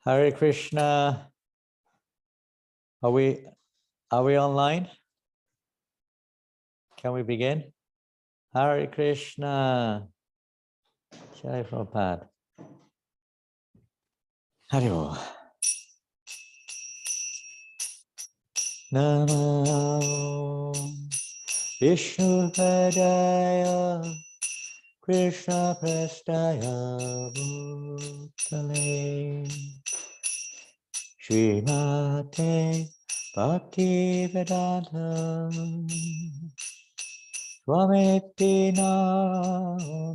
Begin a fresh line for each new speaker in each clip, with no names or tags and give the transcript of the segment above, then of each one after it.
Hare Krishna. Are we online? Can we begin? Hare Krishna. Jai Prabhupada. Hare Namo Vishnu Padaya Krishna Prastaya Bhutale Srimate Bhaktivedanta Swamiti Namine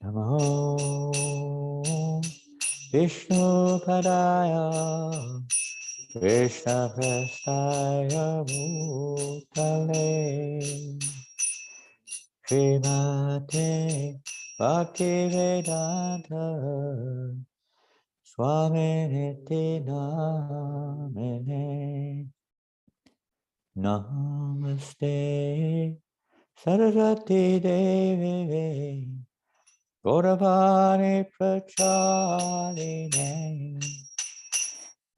Namo Vishnu Padaya Krishna Prastaya Bhutale Srimate Bhaktivedanta Swamiti Namine Namaste Saraswati Devi Gauravani Pracharine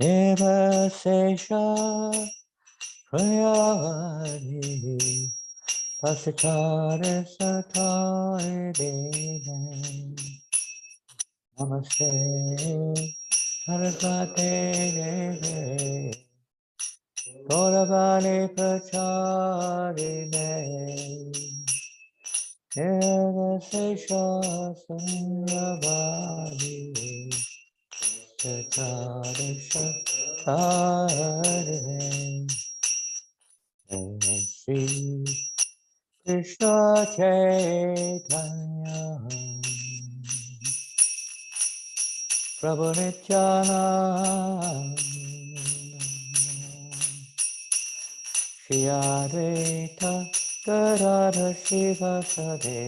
Devasesha Prayavadi Pasakara Satori Devi Namaste Saraswati Devi Gauravani Pracharine Devasesha Prayavadi Satori Shri Krishna Chaitanya Prabhu Nityananda Shri Advaita Gadadhar Srivasade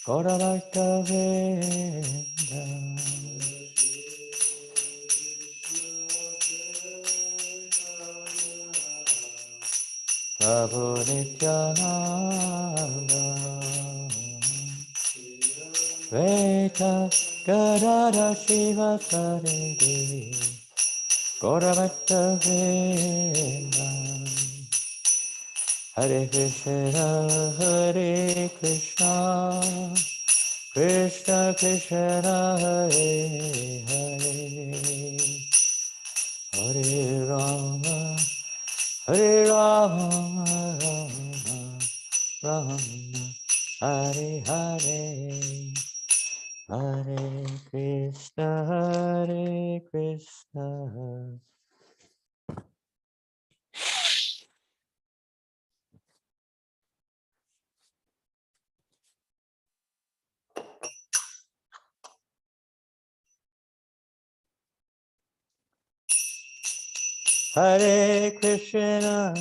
Gauravaita Vrinda Prabhu Nityananda Veta Gadada Shiva Saridi Gauravata Vrinda Hare Krishna Hare Krishna Krishna Krishna Hare Hare Hare Rama Hare Rama Rama Hare Hare Hare Krishna Hare Krishna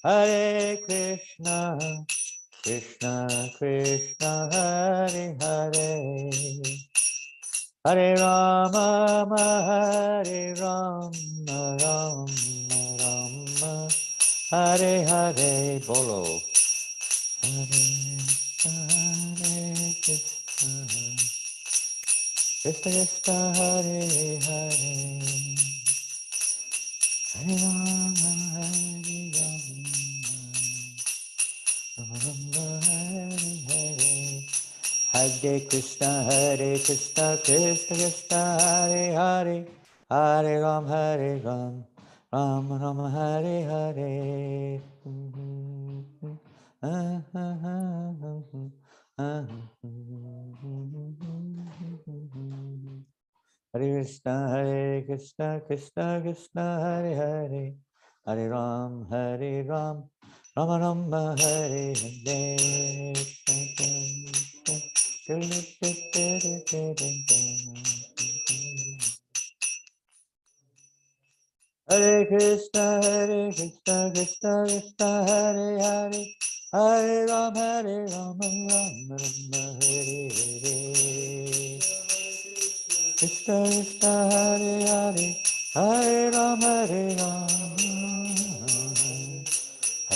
Hare Krishna Krishna Krishna Hare Hare Hare Rama Hare Rama Rama Rama Hare Hare Bolo Hare Krishna Krishna Krishna Hare Hare Hare Rama Hare Rama Rama Hare Hare Hare Krishna Krishna Krishna Hare Hare Hare Ram Ram Ram Hare Hare Hare Krishna Krishna Krishna Hare Hare Hare Ram Ram Ram Hare Hare Hare Krishna Krishna Krishna Hare Hare Hare Ram Ram Ram Hare Hare Krishna Krishna Hare Hare Hare Ram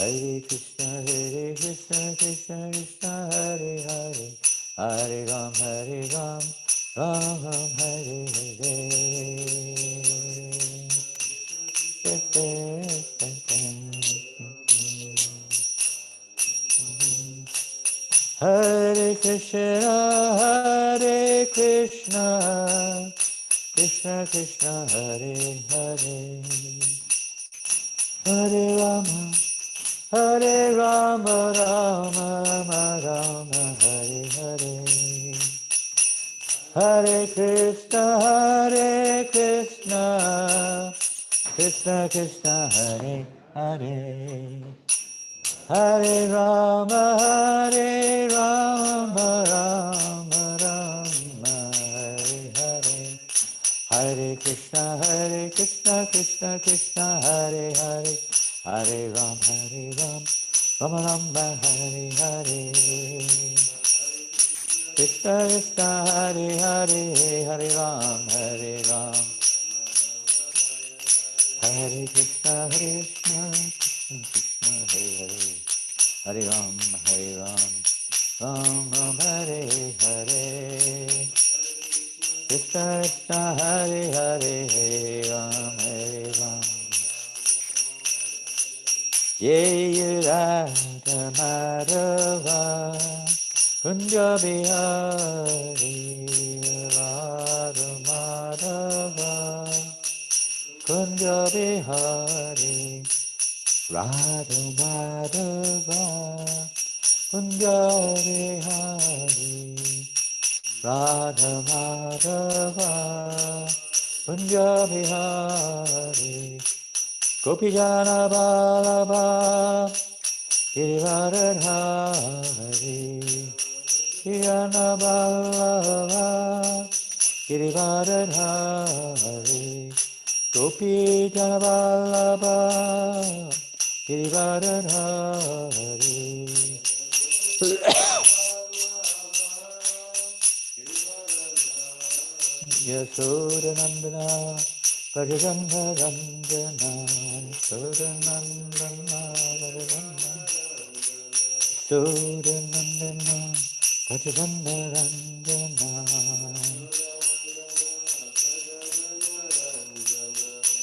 Krishna Krishna Hare Hare, Hare Ram, Ram Ram, Hare Hare. Hare Krishna, Krishna Krishna, Hare Hare, Hare Rama, Hare Rama, Rama Rama, Hare Hare. Hare Krishna, Krishna Krishna, Hare Hare. Hare Rama, Rama Rama, Hare Hare. Hare Krishna, Krishna Krishna, Hare Hare. Hare Ram, Rama Rama, Hare Hare. Krishna Krishna, Hare Hare, Hare Ram, Hare Krishna, Krishna Krishna, Hare Hare. Hare Ram, Ram Ram, Hare Hare. Krishna Krishna, Hare Hare, Hare Ram. Ye Radha Madhava, Kunja Bihari, Radha Madhava, Kunja Bihari, Radha Madhava, Kunja Bihari, Radha Madhava, Kunja Bihari, Gopijana Balaba, Girivaradhari, Giriana Balaba, Girivaradhari, Gopijana Balaba, Girivaradhari. Yasodanandana, Bhajananda Randana, Yasodanandana, Yasodanandana, Bhajananda Randana,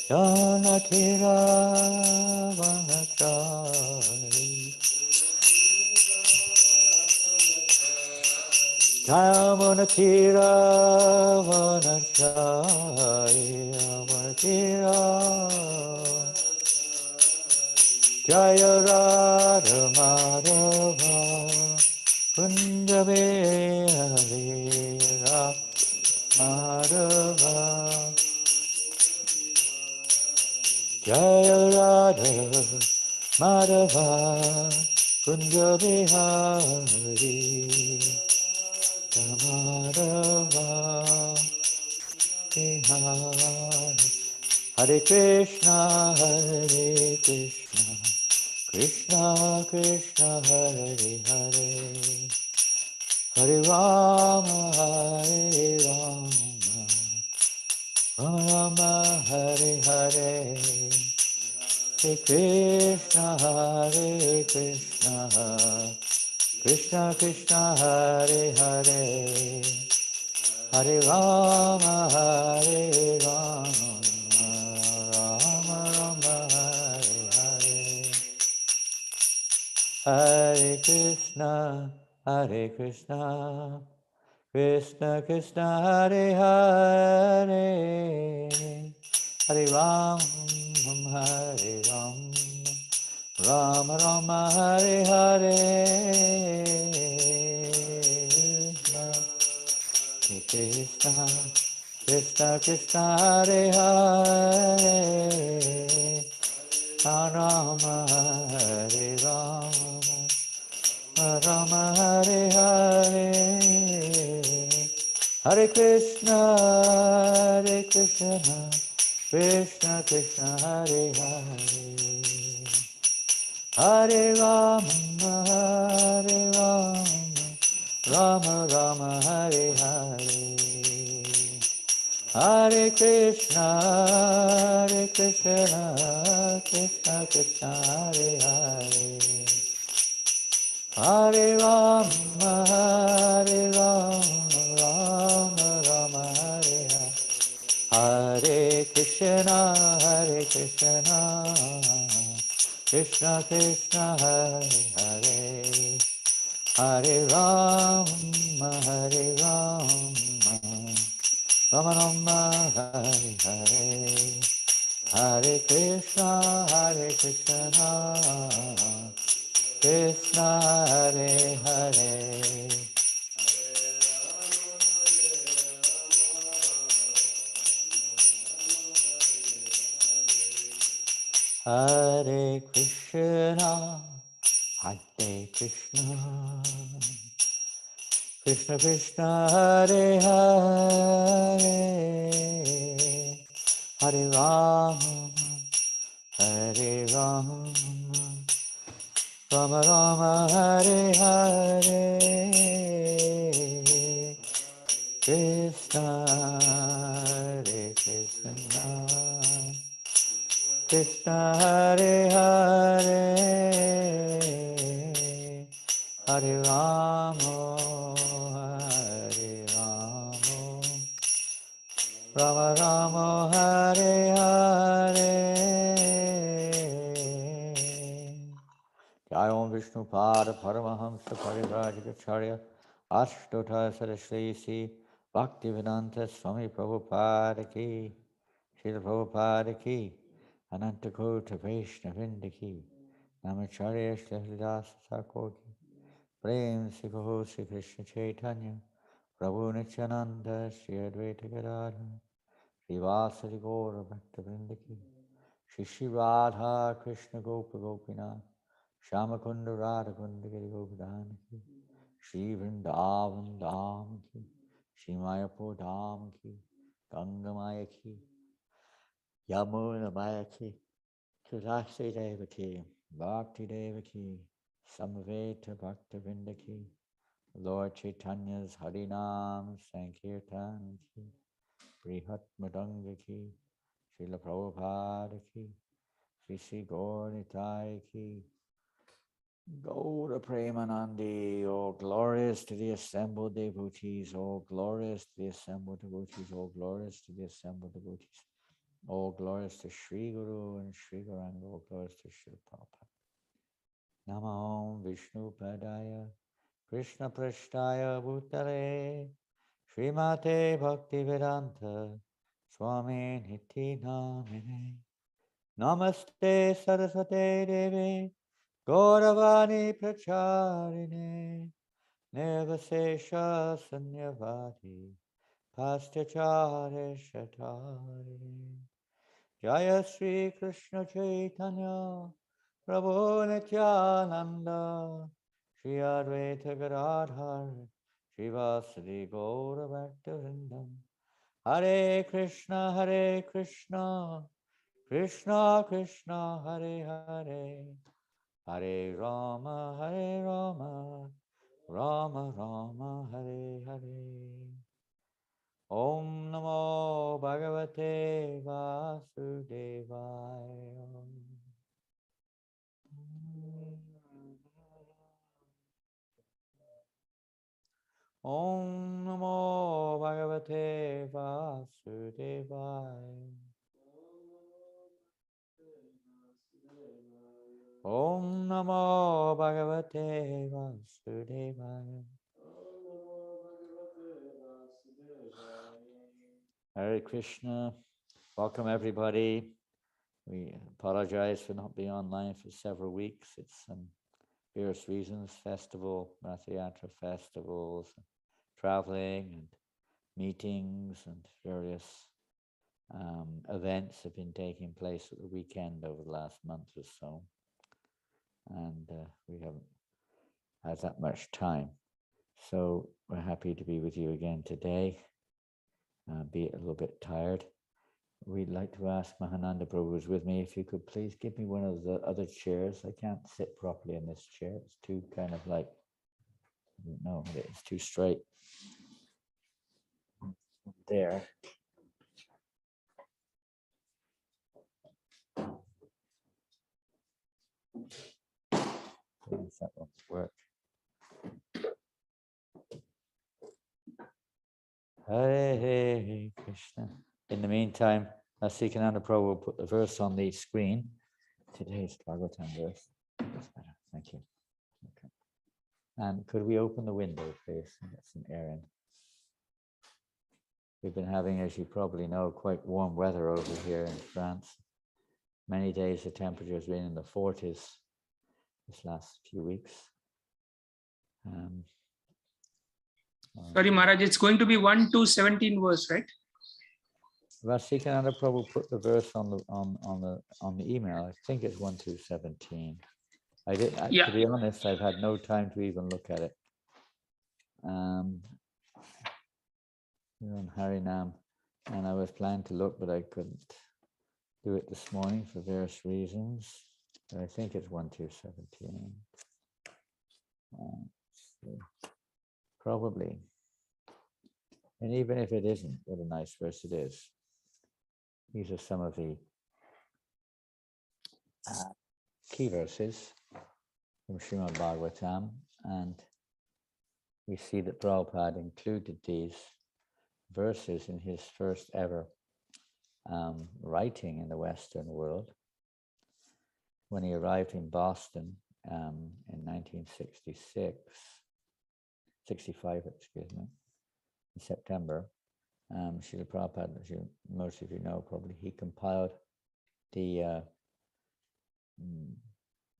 Janatira Vanachari, Jayamanatira Vanachari, Amatira, Jaya Radha Madhava, Kunja Bihari, Madhava, Jaya Radha Madhava, Kunja Bihari, Madhava, Bihari. Hare Krishna, Krishna Krishna, Hare Hare, Hare Rama, Rama Rama, Hare Hare. Hare Krishna, Krishna Krishna, Hare Hare, Hare Rama, Rama Rama, Hare Hare. Hare Krishna, Krishna Krishna, Hare Hare, Hare Ram, Rama Rama, Hare Hare. Krishna, Krishna, Hare Hare, Rama, Hare Rama, Rama, Hare Hare, Hare Krishna, Krishna Krishna, Hare Hare, Hare Rama, Rama Rama, Hare Hare, Hare Krishna, Krishna Krishna, Hare Hare, Hare Rama, Hare Rama, Rama Rama, Hare Hare, Hare Krishna, Krishna Krishna, Hare Hare, Hare Rama, Hare Rama, Rama Rama, Hare Hare, Hare Krishna, Krishna Hare Hare. Hare Krishna, Hare Krishna, Krishna Krishna, Hare Hare, Hare Rama, Hare Rama, Rama Rama, Hare Hare, Krishna, Hare Krishna, Krishna Hare Hare, Hare Rama, Hare Rama, Rama Rama, Hare Hare. Jai Om Vishnu Pada Paramahamsa Parivrajagacharya Ashtota Sarashrisi Bhaktivedanta Swami Prabhupada Ki Srila Prabhupada Ki Anantakota Vaishnavinda Ki Namacharya Shriharidasa Thakur Ki Prem Sikaho Sri Krishna Chaitanya Prabhu Nityananda Shri Advaita Gadadha Srivasari Gaura Bhaktivinoda Ki Shri Shri Radha Krishna Gopa Gopinath Shamakunda Radhakunda Giri Govardhana Ki Shri Vrindavan Dham Ki Shri Mayapur Dham Ki Ganga Maya Ki Yamuna Maya Ki Tulasi Devaki Bhakti Devaki Samaveta Bhaktivinoda Ki Lord Chaitanya's Harinam Sankirtan Ki Brihat Madanga Ki Srila Prabhupada Ki Shri Shri Gaur Nitai Ki Gaura Premanandi, oh glorious to the assembled devotees, oh glorious to the assembled devotees, oh glorious to the assembled devotees, oh glorious to Sri Guru and Sri Gauranga, oh glorious to Sri Prabhupada. Namo Vishnu Padaya, Krishna Prashtaya Bhutale, Srimate Bhaktivedanta, Swami Niti Namine, Namaste Saraswate Devi, Gauravani Pracharine, Nirvasesha Sanyavati, Pastachare Shatari, Jaya Sri Krishna Chaitanya, Prabhu Nityananda, Shri Advaita Gadadhar, Srivasadi Gaura Bhaktivinoda, Hare Krishna, Hare Krishna, Krishna Krishna, Hare Hare, Hare Rama, Hare Rama, Rama Rama, Hare Hare. Om Namo Bhagavate Vasudevaya. Om Namo Bhagavate Vasudevaya. Om Namo Bhagavate Vasudevaya. Hare Krishna. Welcome everybody. We apologize for not being online for several weeks. It's various reasons, festival, Ratha Yatra festivals, traveling and meetings and various events have been taking place at the weekend over the last month or so. And we haven't had that much time. So we're happy to be with you again today, be a little bit tired. We'd like to ask Mahananda Prabhu, who's with me, if you could please give me one of the other chairs. I can't sit properly in this chair. It's too kind of like, I don't know, it's too straight. There. that won't work. Hare Krishna. In the meantime, Sikananda Prabhu will put the verse on the screen. Today's Bhagavatam verse. That's better. Thank you. Okay. And could we open the window, please, and get some air in? We've been having, as you probably know, quite warm weather over here in France. Many days the temperature has been in the 40s this last few weeks.
Sorry, Maharaj, it's going to be 1 to 17 verse, right?
Vasikananda Prabhu put the verse on the email. I think it's 1 to 17.
Yeah.
To be honest, I've had no time to even look at it. We're on Harinam, and I was planning to look, but I couldn't do it this morning for various reasons. But I think it's 1 to 17. Probably. And even if it isn't, what a nice verse it is. These are some of the key verses from Srimad Bhagavatam, and we see that Prabhupada included these verses in his first ever writing in the Western world. When he arrived in Boston in 1965, in September, Srila Prabhupada, as most of you know probably, he compiled the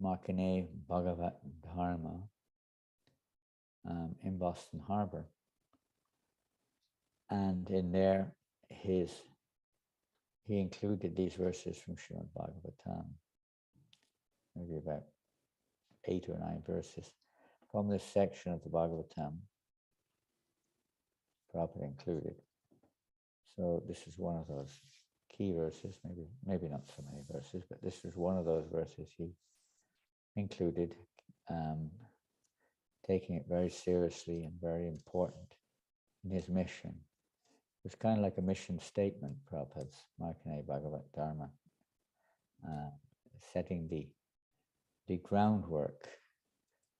Makane Bhagavat Dharma in Boston Harbor. And in there, he included these verses from Srimad Bhagavatam, maybe about 8 or 9 verses from this section of the Bhagavatam, Prabhupada included. So this is one of those key verses, maybe not so many verses, but this is one of those verses he included, taking it very seriously and very important in his mission. It was kind of like a mission statement, Prabhupada's Markandeya Bhagavat Dharma, setting the groundwork,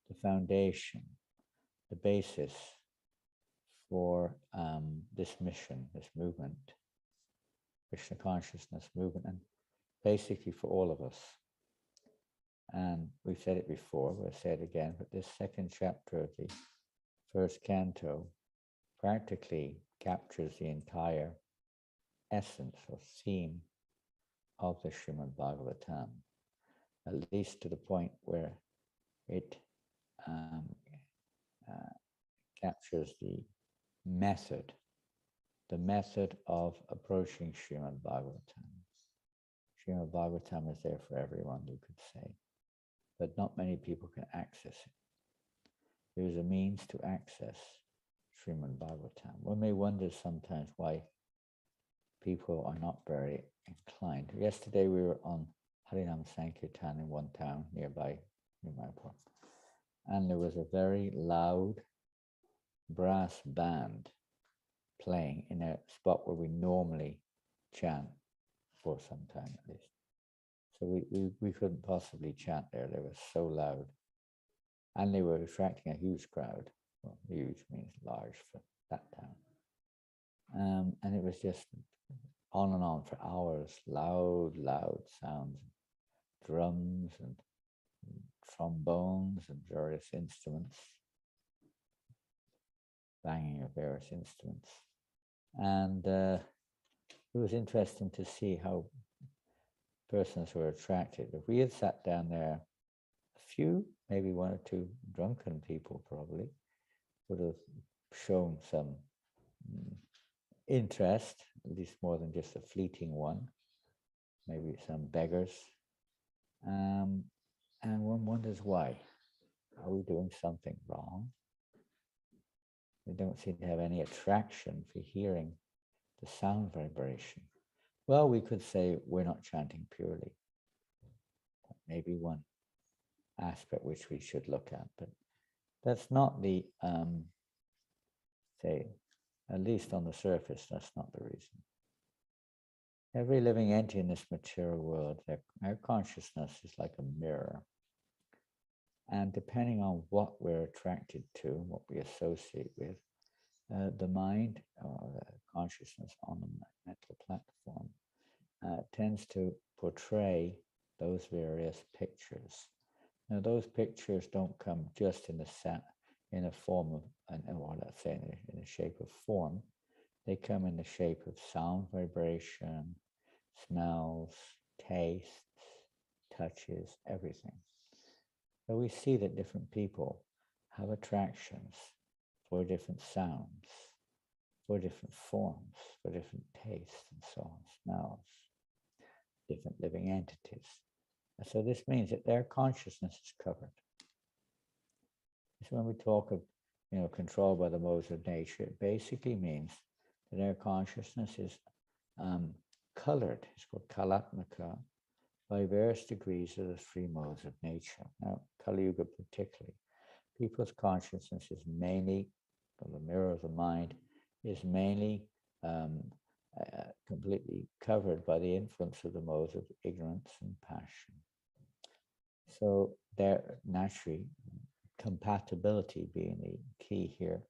the foundation, the basis for this mission, this movement, Krishna consciousness movement, and basically for all of us. And we've said it before, we'll say it again, but this second chapter of the first canto practically captures the entire essence or theme of the Srimad Bhagavatam, at least to the point where it captures the method of approaching Srimad Bhagavatam. Srimad Bhagavatam is there for everyone, you could say, but not many people can access it. There is a means to access Srimad Bhagavatam. One may wonder sometimes why people are not very inclined. Yesterday we were on Harinam Sankirtan in one town nearby, near Mayapur, and there was a very loud brass band playing in a spot where we normally chant for some time at least. So we couldn't possibly chant there. They were so loud. And they were attracting a huge crowd. Well, huge means large for that town. And it was just on and on for hours, loud sounds, drums and trombones and various instruments, banging of various instruments. And it was interesting to see how persons were attracted. If we had sat down there, a few, maybe 1 or 2 drunken people probably, would have shown some interest, at least more than just a fleeting one, maybe some beggars. And one wonders why. Are we doing something wrong? We don't seem to have any attraction for hearing the sound vibration. Well, we could say we're not chanting purely. That may be one aspect which we should look at, but that's not the, say, at least on the surface, that's not the reason. Every living entity in this material world, our consciousness is like a mirror. And depending on what we're attracted to, what we associate with, the mind or the consciousness on the mental platform tends to portray those various pictures. Now, those pictures don't come just in a form of, or let's say in the shape of form. They come in the shape of sound vibration, smells, tastes, touches, everything. So we see that different people have attractions for different sounds, for different forms, for different tastes, and so on, smells, different living entities. And so this means that their consciousness is covered. So when we talk of, control by the modes of nature, it basically means that their consciousness is colored. It's called kalatmaka, by various degrees of the three modes of nature. Now, Kali Yuga particularly, people's consciousness is mainly, or the mirror of the mind, is mainly completely covered by the influence of the modes of ignorance and passion. So there, naturally, compatibility being the key here,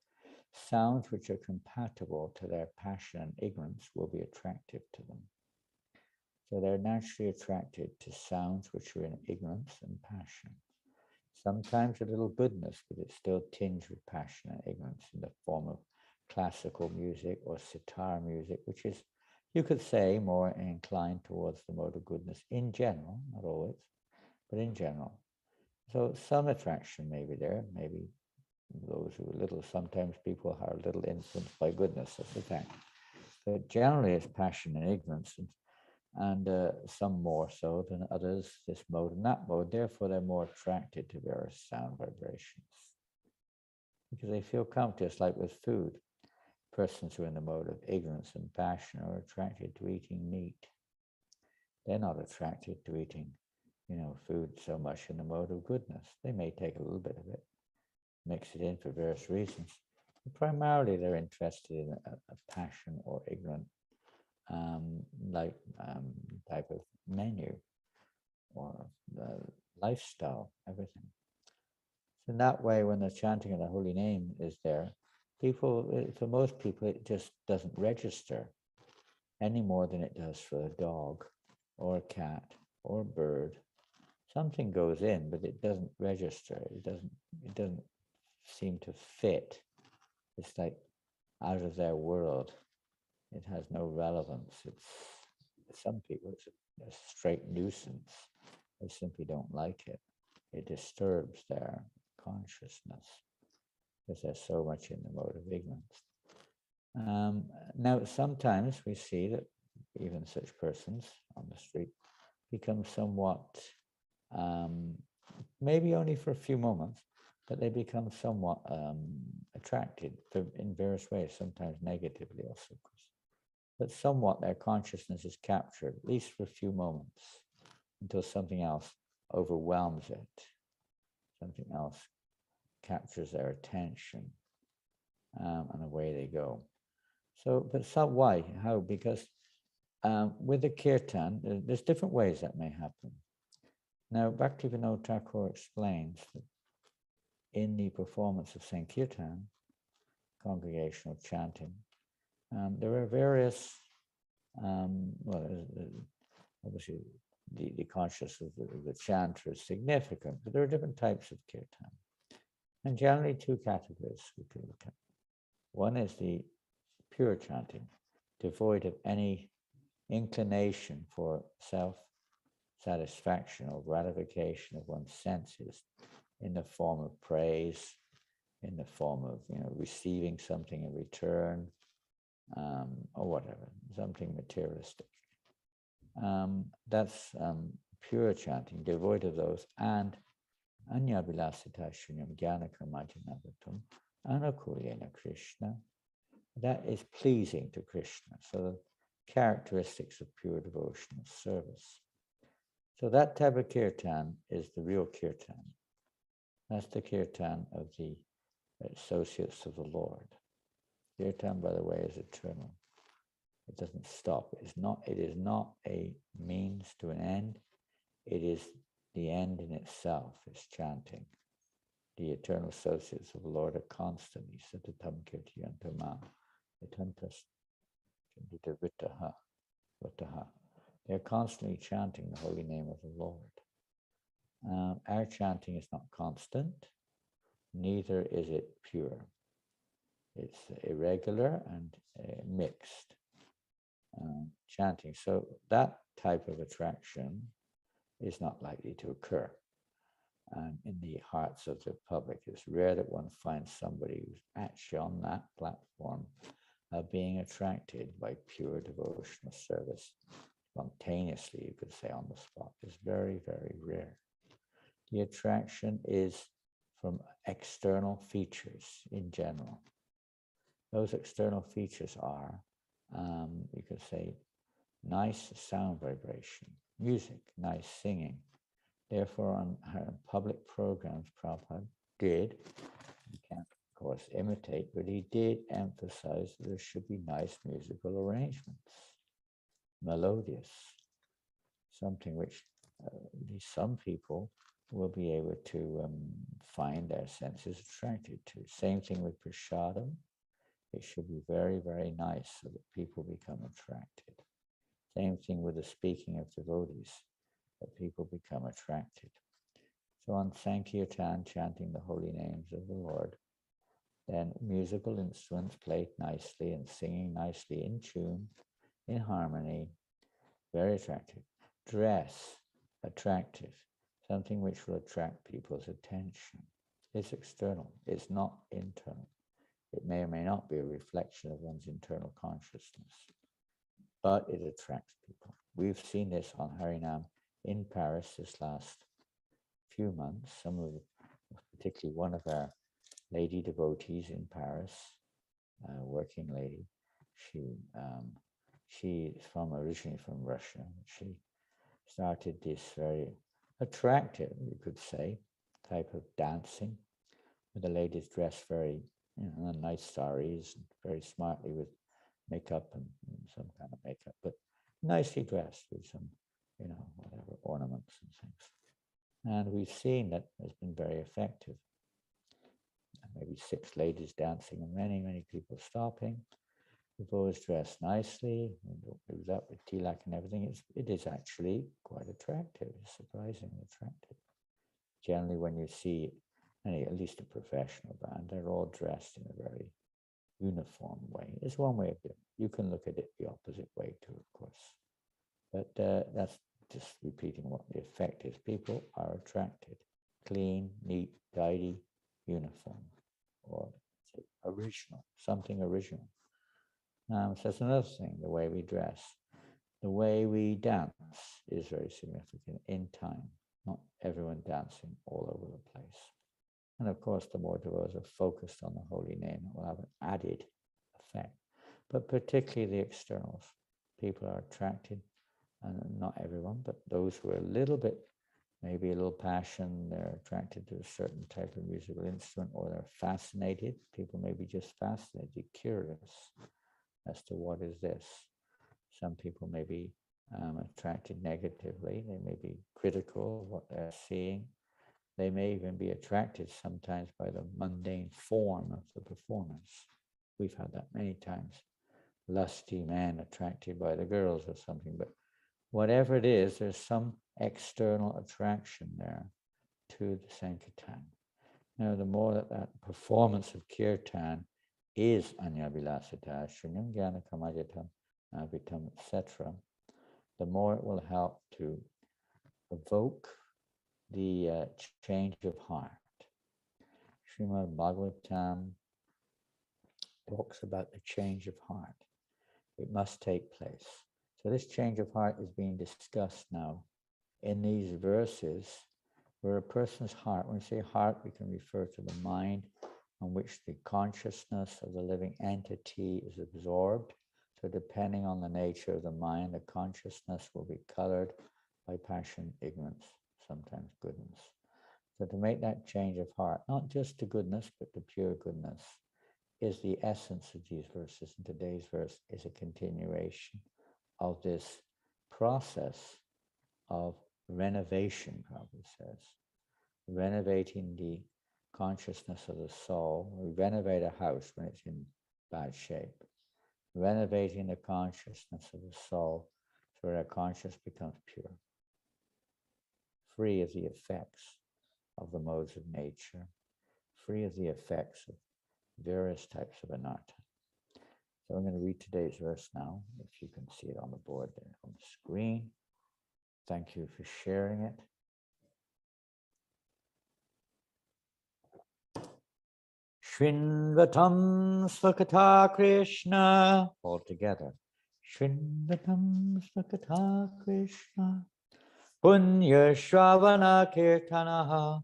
sounds which are compatible to their passion and ignorance will be attractive to them. So they're naturally attracted to sounds which are in ignorance and passion. Sometimes a little goodness, but it's still tinged with passion and ignorance in the form of classical music or sitar music, which is, you could say, more inclined towards the mode of goodness in general, not always, but in general. So some attraction may be there, maybe those who are little, sometimes people are a little influenced by goodness, that's a fact. But generally it's passion and ignorance, and some more so than others, this mode and that mode. Therefore, they're more attracted to various sound vibrations because they feel comfortable. It's like with food. Persons who are in the mode of ignorance and passion are attracted to eating meat. They're not attracted to eating, food so much in the mode of goodness. They may take a little bit of it, mix it in for various reasons. But primarily, they're interested in a passion or ignorant type of menu or lifestyle, everything. So in that way, when the chanting of the holy name is there, for most people, it just doesn't register any more than it does for a dog or a cat or a bird. Something goes in, but it doesn't register. It doesn't seem to fit. It's like out of their world. It has no relevance. Some people, it's a straight nuisance. They simply don't like it. It disturbs their consciousness because they're so much in the mode of ignorance. Now, sometimes we see that even such persons on the street become somewhat, maybe only for a few moments, but they become somewhat attracted in various ways, sometimes negatively also, of course. But somewhat their consciousness is captured, at least for a few moments, until something else overwhelms it. Something else captures their attention, and away they go. So, why? How? Because with the kirtan, there's different ways that may happen. Now, Bhaktivinoda Thakur explains that in the performance of Sankirtan, congregational chanting, there are various, obviously the consciousness of the chanter is significant, but there are different types of kirtan. And generally two categories we can look at. One is the pure chanting, devoid of any inclination for self-satisfaction or gratification of one's senses in the form of praise, in the form of receiving something in return, or whatever, something materialistic. That's pure chanting, devoid of those, and Anyabilasita Shunyam Jnana Karmajinavatum Anukulyena Krishna. That is pleasing to Krishna. So the characteristics of pure devotional service. So that type of kirtan is the real kirtan. That's the kirtan of the associates of the Lord. Kirtan, by the way, is eternal. It doesn't stop. It is not a means to an end. It is the end in itself. It's chanting. the eternal associates of the Lord are constantly satatam kirtiyantama yatantas chandita vitaha. They're constantly chanting the holy name of the Lord. Our chanting is not constant, neither is it pure. It's irregular and mixed chanting. So that type of attraction is not likely to occur in the hearts of the public. It's rare that one finds somebody who's actually on that platform being attracted by pure devotional service spontaneously, you could say, on the spot. It's very, very rare. The attraction is from external features in general. Those external features are, you could say, nice sound vibration, music, nice singing. Therefore, on her public programs, Prabhupada did, you can't, of course, imitate, but he did emphasize that there should be nice musical arrangements, melodious, something which at least some people will be able to find their senses attracted to. Same thing with prasadam. It should be very, very nice so that people become attracted. Same thing with the speaking of devotees, that people become attracted. So on Sankirtan, chanting the holy names of the Lord, then musical instruments played nicely and singing nicely in tune, in harmony, very attractive. Dress, attractive, something which will attract people's attention. It's external, it's not internal. It may or may not be a reflection of one's internal consciousness, but it attracts people. We've seen this on Harinam in Paris this last few months. Some of, particularly one of our lady devotees in Paris, working lady, she is originally from Russia. She started this very attractive, you could say, type of dancing, with the ladies dressed very, nice saris, very smartly with makeup and some kind of makeup, but nicely dressed with some, whatever ornaments and things. And we've seen that has been very effective. Maybe 6 ladies dancing and many, many people stopping. We've always dressed nicely, it was up with tilak and everything. It is actually quite attractive, surprisingly attractive. Generally, when you see at least a professional band, they're all dressed in a very uniform way. It's one way of doing it. You can look at it the opposite way too, of course. But that's just repeating what the effect is. People are attracted. Clean, neat, tidy, uniform, or say, original, something original. So that's another thing, the way we dress. The way we dance is very significant in time. Not everyone dancing all over the place. And of course, the more devotees are focused on the holy name, it will have an added effect. But particularly the externals. People are attracted, and not everyone, but those who are a little bit, maybe a little passion, they're attracted to a certain type of musical instrument, or they're fascinated. People may be just fascinated, curious as to what is this. Some people may be attracted negatively. They may be critical of what they're seeing. They may even be attracted sometimes by the mundane form of the performance. We've had that many times. Lusty men attracted by the girls or something. But whatever it is, there's some external attraction there to the Sankirtan. Now, the more that performance of Kirtan is Anyavilasata, Shunyam Jnana Kamajatam, Avitam, etc., the more it will help to evoke the change of heart. Srimad Bhagavatam talks about the change of heart. It must take place. So this change of heart is being discussed now in these verses, where a person's heart, when we say heart, we can refer to the mind on which the consciousness of the living entity is absorbed. So depending on the nature of the mind, the consciousness will be colored by passion, ignorance, sometimes goodness. So to make that change of heart, not just to goodness, but to pure goodness, is the essence of these verses. And today's verse is a continuation of this process of renovation, Prabhupada says, renovating the consciousness of the soul. We renovate a house when it's in bad shape. Renovating the consciousness of the soul so that our consciousness becomes pure, free of the effects of the modes of nature, free of the effects of various types of anatta. So I'm going to read today's verse now, if you can see it on the board there on the screen. Thank you for sharing it. Shrinvatam Svakata Krishna. All together. Shrinvatam Svakata Krishna. Punya Shravana Kirtanaha.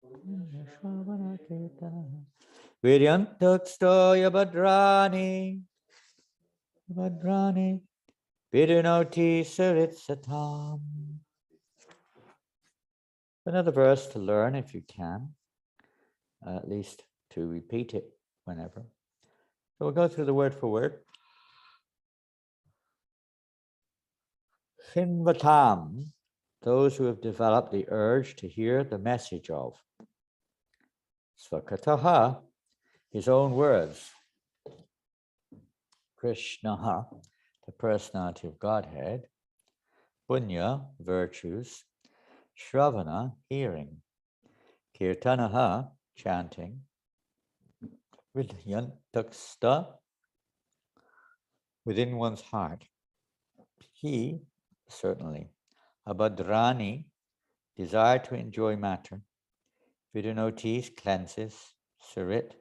Punya Shravana Kirtanaha. Vidyantakstoya Badrani. Badrani. Vidunoti Saritsatam. Another verse to learn if you can, at least to repeat it whenever. So we'll go through the word for word. Shinvatam, those who have developed the urge to hear the message of. Svakataha, his own words. Krishnaha, the personality of Godhead. Punya, virtues. Shravana, hearing. Kirtanaha, chanting. Vidyantaksta, within one's heart. He, certainly. Abhadrani, desire to enjoy matter. Vidunotis, cleanses. Sarit,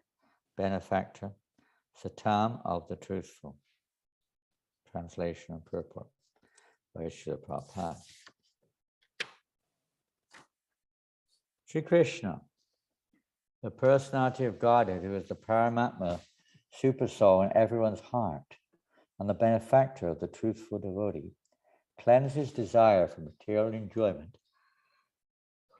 benefactor. Satam, of the truthful. Translation and purport by Srila Prabhupada. Sri Krishna, the personality of Godhead, who is the Paramatma, super soul in everyone's heart, and the benefactor of the truthful devotee, cleanses desire for material enjoyment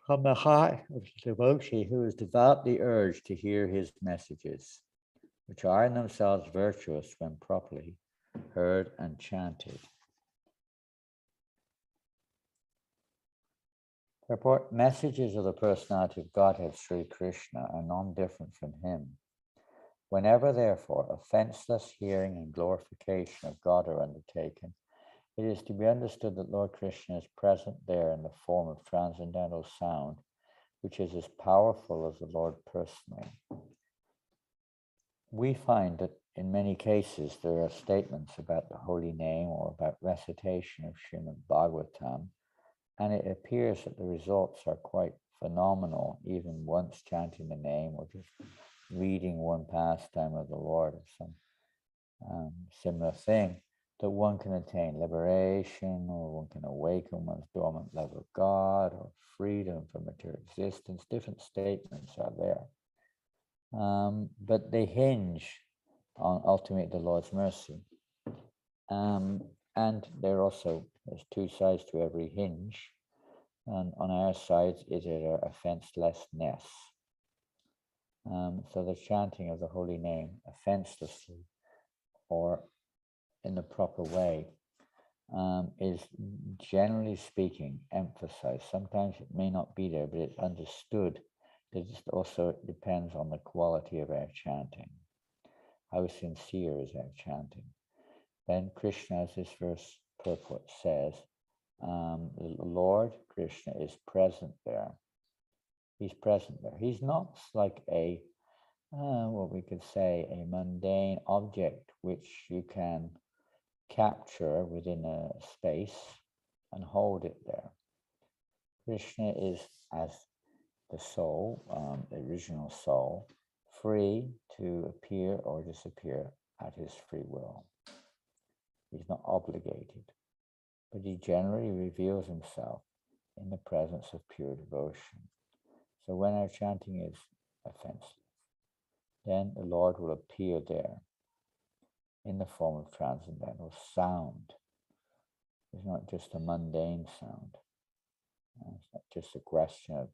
from the heart of the devotee who has developed the urge to hear his messages, which are in themselves virtuous when properly heard and chanted. Purport: messages of the personality of Godhead, Sri Krishna, are non-different from him. Whenever, therefore, offenseless hearing and glorification of God are undertaken, it is to be understood that Lord Krishna is present there in the form of transcendental sound, which is as powerful as the Lord personally. We find that in many cases there are statements about the holy name or about recitation of Srimad Bhagavatam, and it appears that the results are quite phenomenal, even once chanting the name or just reading one pastime of the Lord or some similar thing, that one can attain liberation, or one can awaken one's dormant love of God, or freedom from material existence. Different statements are there. But they hinge on ultimately the Lord's mercy. And there's two sides to every hinge. And on our side, it is our offenselessness. So the chanting of the holy name offenselessly or in the proper way is, generally speaking, emphasized. Sometimes it may not be there, but it's understood. It just also depends on the quality of our chanting. How sincere is our chanting? Then Krishna, as this verse purport says, Lord Krishna is present there. He's present there. He's not like a, what we could say, a mundane object which you can capture within a space and hold it there. Krishna is, as the soul, the original soul, free to appear or disappear at his free will. He's not obligated, but he generally reveals himself in the presence of pure devotion. So when our chanting is offenseless, then the Lord will appear there in the form of transcendental sound. It's not just a mundane sound. It's not just a question of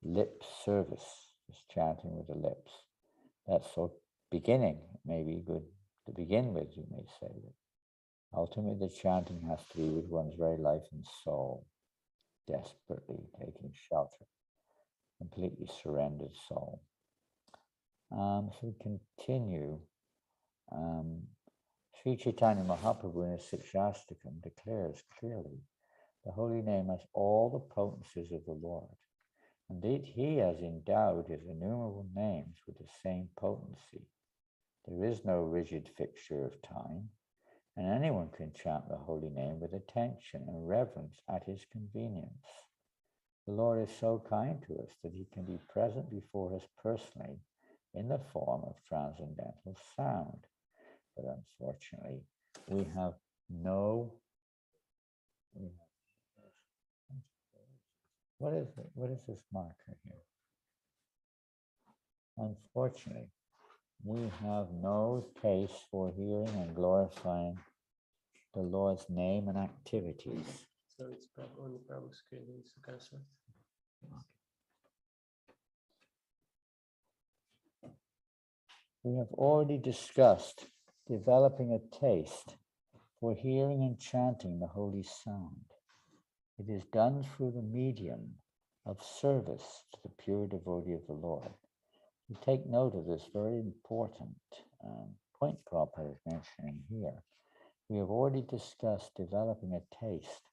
lip service, just chanting with the lips. That's so beginning, maybe good to begin with, you may say. But ultimately, the chanting has to be with one's very life and soul, desperately taking shelter. completely surrendered soul. So we continue. Sri Chaitanya Mahaprabhu in his Sikshastakam declares clearly the holy name has all the potencies of the Lord. Indeed, he has endowed his innumerable names with the same potency. There is no rigid fixture of time, and anyone can chant the holy name with attention and reverence at his convenience. The Lord is so kind to us that he can be present before us personally in the form of transcendental sound. But unfortunately, we have no. What is it? What is this marker here? Unfortunately, we have no taste for hearing and glorifying the Lord's name and activities.
So it's on the Prabhu's screen. It's cancelled.
We have already discussed developing a taste for hearing and chanting the holy sound. It is done through the medium of service to the pure devotee of the Lord. You take note of this very important point Prabhupada is mentioning here. We have already discussed developing a taste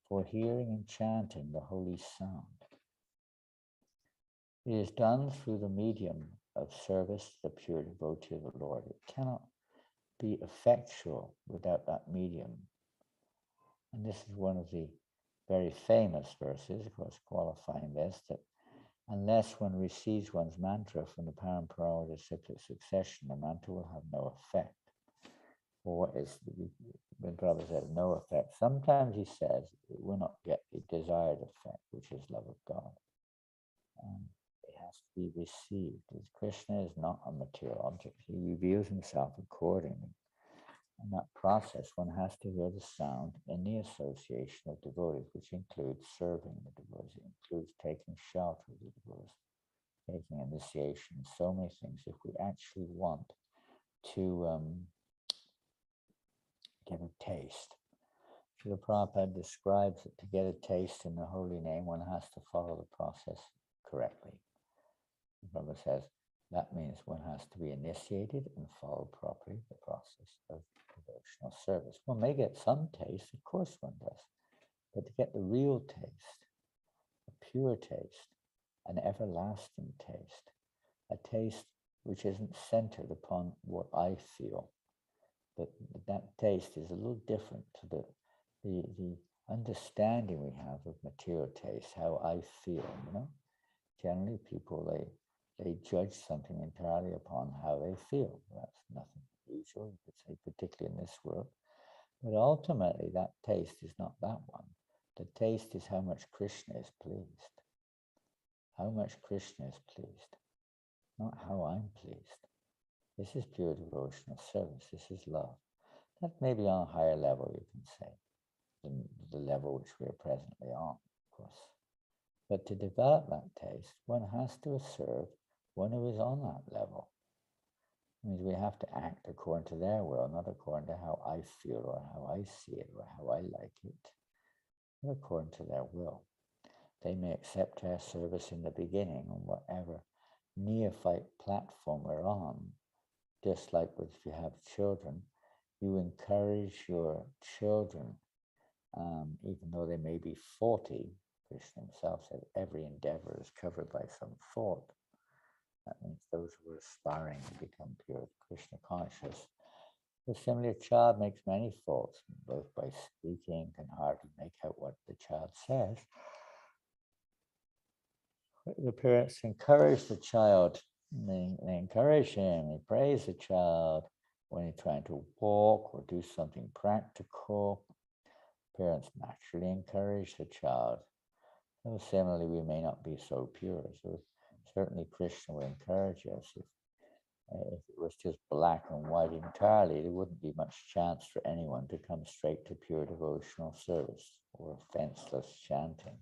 for hearing and chanting the holy sound. It is done through the medium of service to the pure devotee of the Lord. It cannot be effectual without that medium. And this is one of the very famous verses, of course, qualifying this, that unless one receives one's mantra from the parampara disciplic succession, the mantra will have no effect. Or what is, when Prabhupada says no effect, sometimes he says it will not get the desired effect, which is love of God. It has to be received. Krishna is not a material object. He reveals himself accordingly. In that process, one has to hear the sound in the association of devotees, which includes serving the devotees. It includes taking shelter of the devotees, taking initiation, so many things. If we actually want to get a taste, Srila Prabhupada describes that to get a taste in the holy name, one has to follow the process correctly. Prabhupada says that means one has to be initiated and follow properly the process of devotional service. One may get some taste, of course one does, but to get the real taste, a pure taste, an everlasting taste, a taste which isn't centered upon what I feel, but that taste is a little different to the understanding we have of material taste, how I feel, Generally people, they judge something entirely upon how they feel. That's nothing usual, you could say, particularly in this world. But ultimately, that taste is not that one. The taste is how much Krishna is pleased. How much Krishna is pleased, not how I'm pleased. This is pure devotional service. This is love. That may be on a higher level, you can say, than the level which we are presently on, of course. But to develop that taste, one has to serve one who is on that level. It means we have to act according to their will, not according to how I feel or how I see it or how I like it, but according to their will. They may accept our service in the beginning on whatever neophyte platform we're on. Just like if you have children, you encourage your children, even though they may be faulty. Krishna himself said every endeavor is covered by some fault. That means those who are aspiring to become pure Krishna conscious. The similar child makes many faults, both by speaking, can hardly make out what the child says. The parents encourage the child, they encourage him, they praise the child when he's trying to walk or do something practical. Parents naturally encourage the child. So similarly, we may not be so pure. So certainly Krishna will encourage us. If it was just black and white entirely, there wouldn't be much chance for anyone to come straight to pure devotional service or offenseless chanting.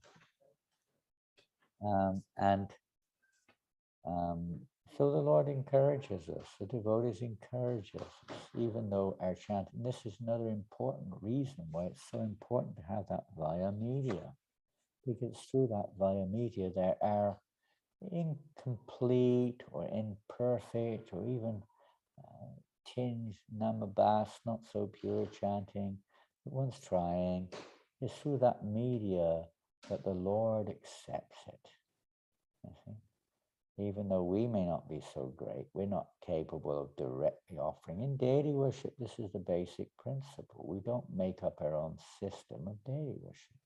So the Lord encourages us, the devotees encourage us, even though our chanting, this is another important reason why it's so important to have that via media, because through that via media, there are incomplete or imperfect or even tinged namabas, not so pure chanting, but one's trying, is through that media that the Lord accepts it. You see? Even though we may not be so great, we're not capable of directly offering. In deity worship, this is the basic principle. We don't make up our own system of deity worship.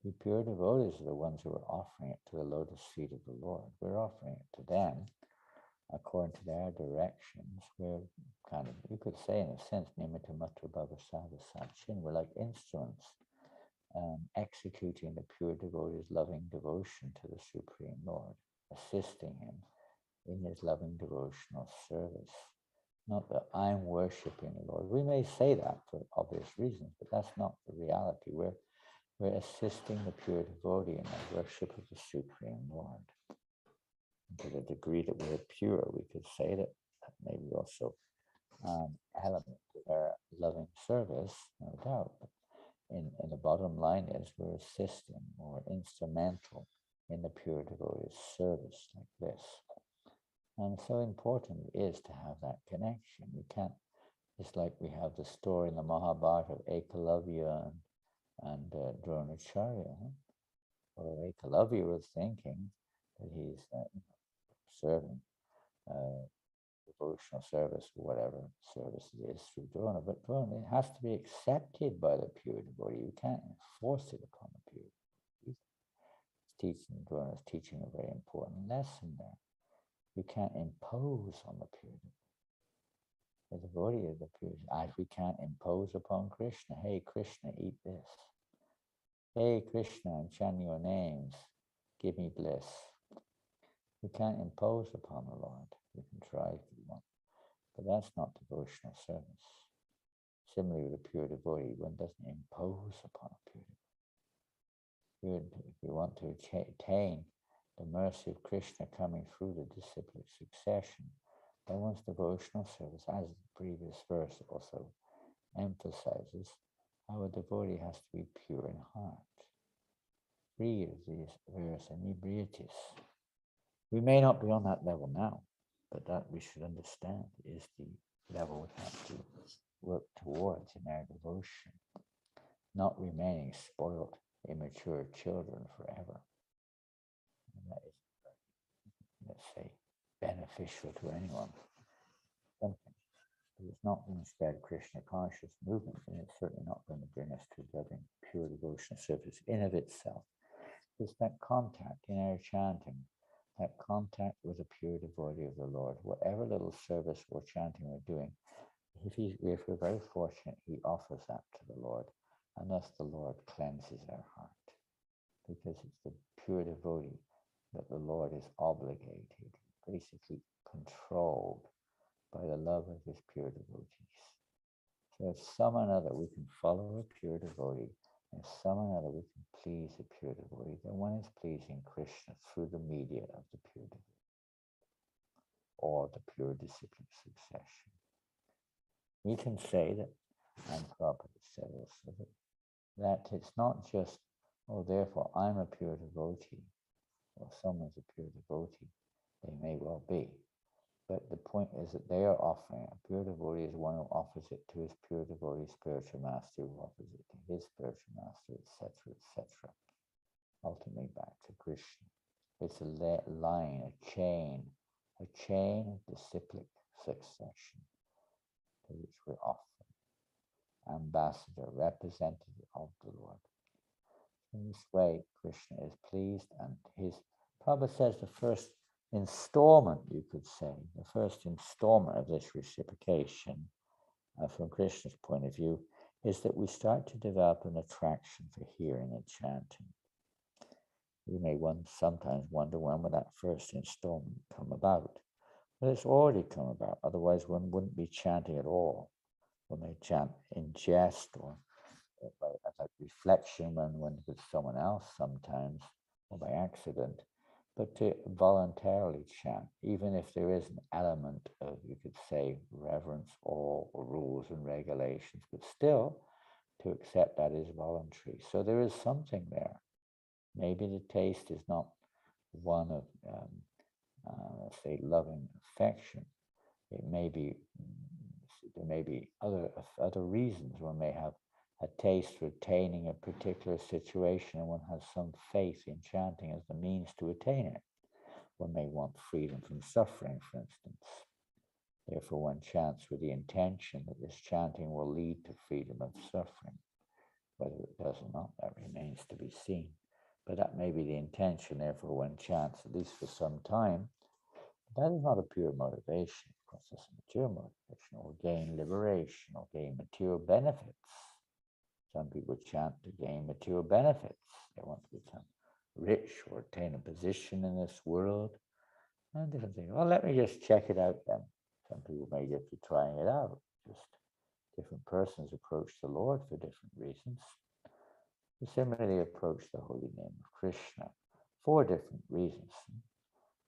The pure devotees are the ones who are offering it to the lotus feet of the Lord. We're offering it to them according to their directions. We're kind of, you could say in a sense, Nimitta Matra Bhava Sada Sachin, we're like instruments executing the pure devotee's loving devotion to the Supreme Lord, assisting him in his loving devotional service. Not that I'm worshipping the Lord. We may say that for obvious reasons, but that's not the reality. We're assisting the pure devotee in the worship of the Supreme Lord. To the degree that we're pure, we could say that maybe also element of our loving service, no doubt. But in the bottom line is we're assisting or instrumental in the pure devotee's service like this. And so important it is to have that connection. You can't, it's like we have the story in the Mahabharata of Ekalavya and Dronacharya. Well, Ekalavya was thinking that he's serving devotional service or whatever service it is through Drona, but Drona, it has to be accepted by the pure devotee. You can't force it upon the pure devotee. Drona is teaching a very important lesson there. You can't impose on the pure devotee. The devotee of the pure, if we can't impose upon Krishna, hey Krishna, eat this. Hey Krishna, I'm chanting your names, give me bliss. We can't impose upon the Lord. We can try if we want, but that's not devotional service. Similarly with a pure devotee, one doesn't impose upon a pure devotee. If we want to attain the mercy of Krishna coming through the disciplic succession, then one's devotional service, as the previous verse also emphasizes, how a devotee has to be pure in heart, free of these various inebrieties. We may not be on that level now, but that we should understand is the level we have to work towards in our devotion, not remaining spoiled, immature children forever. And that is, let's say, beneficial to anyone. Something. But it's not going to spread Krishna conscious movement, and it's certainly not going to bring us to loving pure devotional service in of itself. It's that contact in our chanting, that contact with a pure devotee of the Lord, whatever little service or chanting we're doing, if we're very fortunate, he offers that to the Lord, and thus the Lord cleanses our heart, because it's the pure devotee that the Lord is obligated, basically controlled by the love of his pure devotees. So if some another we can follow a pure devotee, and some another we can please a pure devotee, then one is pleasing Krishna through the media of the pure devotee, or the pure disciplic succession. We can say that, and Prabhupada said also, that it's not just, oh, therefore I'm a pure devotee, or someone's a pure devotee. They may well be. But the point is that they are offering it. A pure devotee is one who offers it to his pure devotee spiritual master, who offers it to his spiritual master, etc., etc. Ultimately back to Krishna. It's a line, a chain of disciplic succession to which we're offering. Ambassador, representative of the Lord. In this way, Krishna is pleased, and his Prabhupada says the first installment, you could say, the first installment of this reciprocation from Krishna's point of view is that we start to develop an attraction for hearing and chanting. We may sometimes wonder when will that first installment come about. But it's already come about, otherwise one wouldn't be chanting at all. One may chant in jest or by reflection when with someone else sometimes, or by accident, but to voluntarily chant, even if there is an element of, you could say, reverence, awe, or rules and regulations, but still to accept that is voluntary. So there is something there. Maybe the taste is not one of, let's say, loving affection. It may be, there may be other reasons. One may have a taste for attaining a particular situation, and one has some faith in chanting as the means to attain it. One may want freedom from suffering, for instance. Therefore, one chants with the intention that this chanting will lead to freedom of suffering. Whether it does or not, that remains to be seen. But that may be the intention. Therefore, one chants, at least for some time. That is not a pure motivation. Of course, it's a mature motivation, or gain liberation, or gain material benefits. Some people chant to gain material benefits. They want to become rich or attain a position in this world, and different things. Well, let me just check it out then. Some people may just be trying it out. Just different persons approach the Lord for different reasons. They similarly approach the holy name of Krishna for different reasons.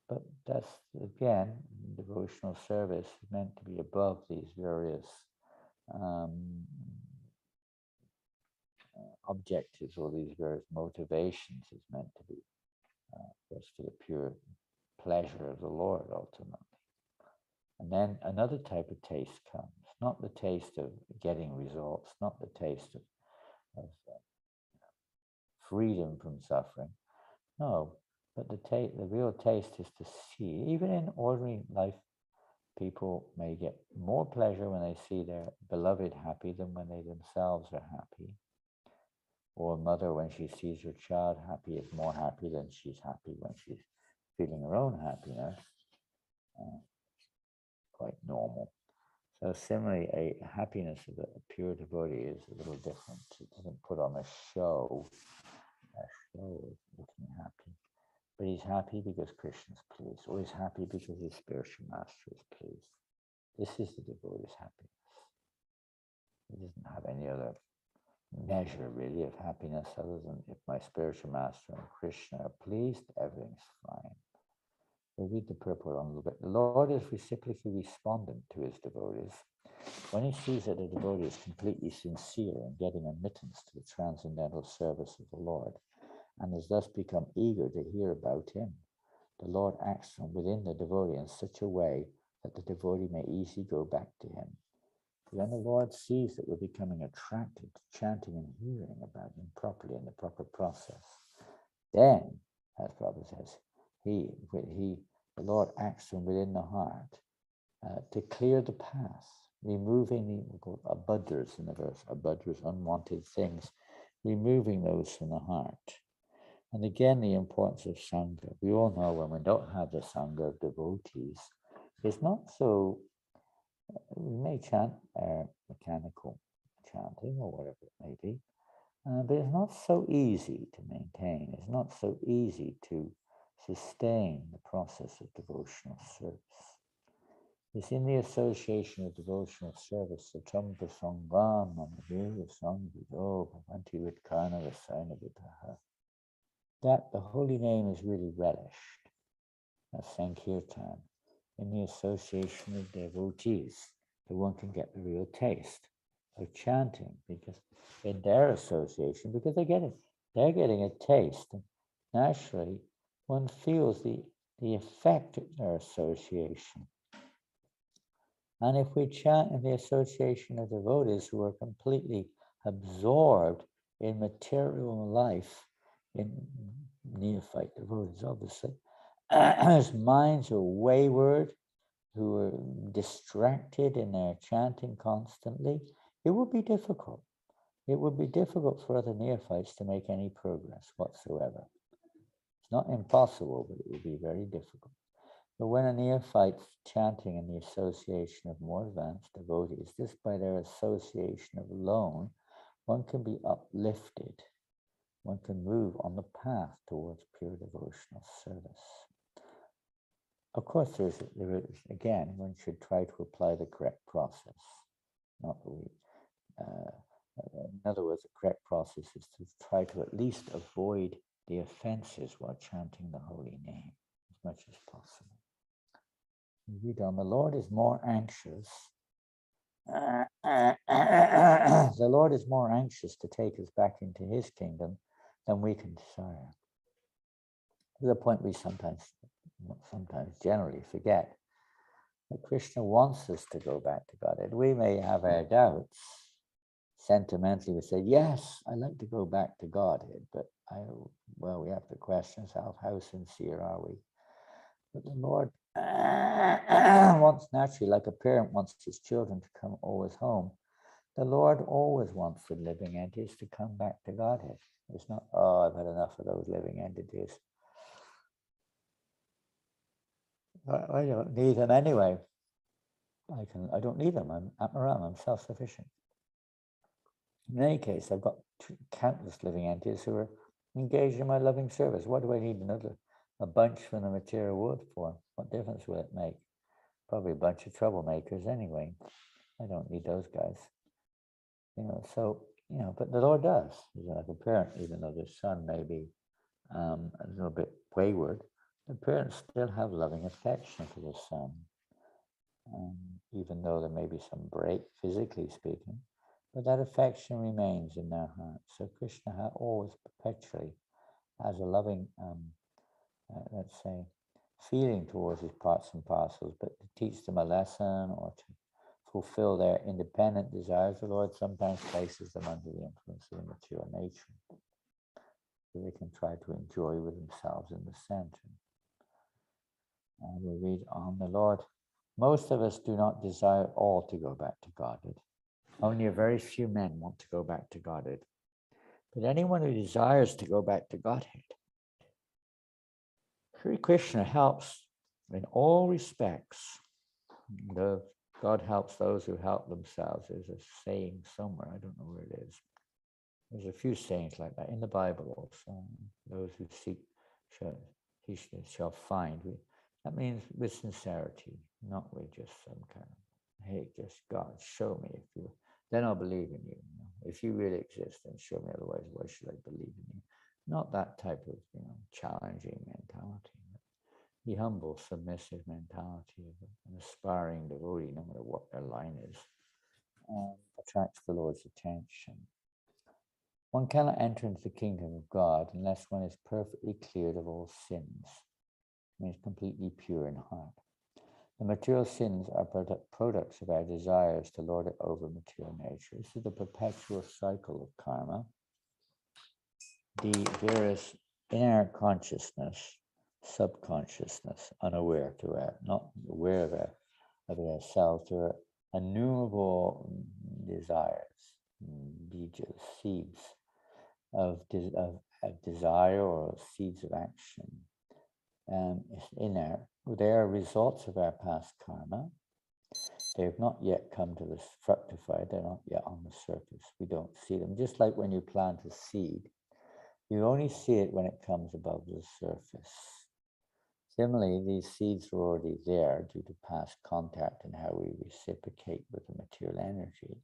But that's, again, devotional service is meant to be above these various objectives or these various motivations. Is meant to be just for the pure pleasure of the Lord, ultimately. And then another type of taste comes, not the taste of getting results, not the taste of freedom from suffering. No, but the real taste is to see, even in ordinary life, people may get more pleasure when they see their beloved happy than when they themselves are happy. Or a mother, when she sees her child happy, is more happy than she's happy when she's feeling her own happiness. Quite normal. So similarly, a happiness of a pure devotee is a little different. It doesn't put on a show of looking happy. But he's happy because Krishna's pleased, or he's happy because his spiritual master is pleased. This is the devotee's happiness. He doesn't have any other measure really of happiness other than if my spiritual master and Krishna are pleased, everything's fine. We'll read the purport on a little bit. The Lord is reciprocally respondent to his devotees. When he sees that a devotee is completely sincere in getting admittance to the transcendental service of the Lord, and has thus become eager to hear about him, the Lord acts from within the devotee in such a way that the devotee may easily go back to him. When the Lord sees that we're becoming attracted to chanting and hearing about him properly in the proper process, then, as Prabhupada says, the Lord acts from within the heart to clear the path, removing the abudras in the verse, abudras, unwanted things, removing those from the heart. And again, the importance of Sangha. We all know when we don't have the Sangha of devotees, it's not so, we may chant mechanical chanting or whatever it may be, but it's not so easy to maintain. It's not so easy to sustain the process of devotional service. It's in the association of devotional service, Satam Prasangam, Manavira Sangvido, Bhavanti Vitkarna Rasayana Vipaha, that the holy name is really relished, as Sankirtan, in the association of devotees, that one can get the real taste of chanting, because in their association, because they're getting a taste, and naturally one feels the effect of their association. And if we chant in the association of devotees who are completely absorbed in material life, in neophyte devotees, obviously, whose minds are wayward, who are distracted in their chanting constantly, it would be difficult. It would be difficult for other neophytes to make any progress whatsoever. It's not impossible, but it would be very difficult. But when a neophyte's chanting in the association of more advanced devotees, just by their association alone, one can be uplifted. One can move on the path towards pure devotional service. Of course, there is, again, one should try to apply the correct process. Not that we, in other words, the correct process is to try to at least avoid the offenses while chanting the holy name as much as possible. We read on, the Lord is more anxious. The Lord is more anxious to take us back into his kingdom than we can desire. To the point we generally forget that Krishna wants us to go back to Godhead. We may have our doubts. Sentimentally, we say, yes, I like to go back to Godhead, but we have to question ourselves, how sincere are we? But the Lord wants, naturally, like a parent wants his children to come always home, the Lord always wants the living entities to come back to Godhead. It's not, oh, I've had enough of those living entities. I don't need them anyway. I don't need them. I'm Atmaram, I'm self-sufficient. In any case, I've got countless living entities who are engaged in my loving service. What do I need a bunch from the material world for? What difference will it make? Probably a bunch of troublemakers anyway. I don't need those guys. But the Lord does. Like a parent, even though the son may be a little bit wayward, the parents still have loving affection for the son. Even though there may be some break, physically speaking, but that affection remains in their hearts. So Krishna always perpetually has a loving, let's say, feeling towards his parts and parcels, but to teach them a lesson or to fulfill their independent desires, the Lord sometimes places them under the influence of the material nature, so they can try to enjoy with themselves in the center. And we read on the Lord. Most of us do not desire all to go back to Godhead. Only a very few men want to go back to Godhead. But anyone who desires to go back to Godhead, Sri Krishna helps in all respects. God helps those who help themselves. There's a saying somewhere, I don't know where it is. There's a few sayings like that in the Bible also. Those who seek shall find. That means with sincerity, not with just some kind of, hey, just God, show me if you, then I'll believe in you. If you really exist, then show me, otherwise, why should I believe in you? Not that type of, challenging mentality. The humble, submissive mentality of an aspiring devotee, no matter what their line is, attracts the Lord's attention. One cannot enter into the kingdom of God unless one is perfectly cleared of all sins, means completely pure in heart. The material sins are products of our desires to lord it over material nature. This is the perpetual cycle of karma. The various inner consciousness, subconsciousness, unaware to our, not aware of ourselves, there are innumerable desires, bijas, seeds of desire or seeds of action. In there, they are results of our past karma. They have not yet come to this fructified. They're not yet on the surface. We don't see them. Just like when you plant a seed, you only see it when it comes above the surface. Similarly, these seeds are already there due to past contact and how we reciprocate with the material energy.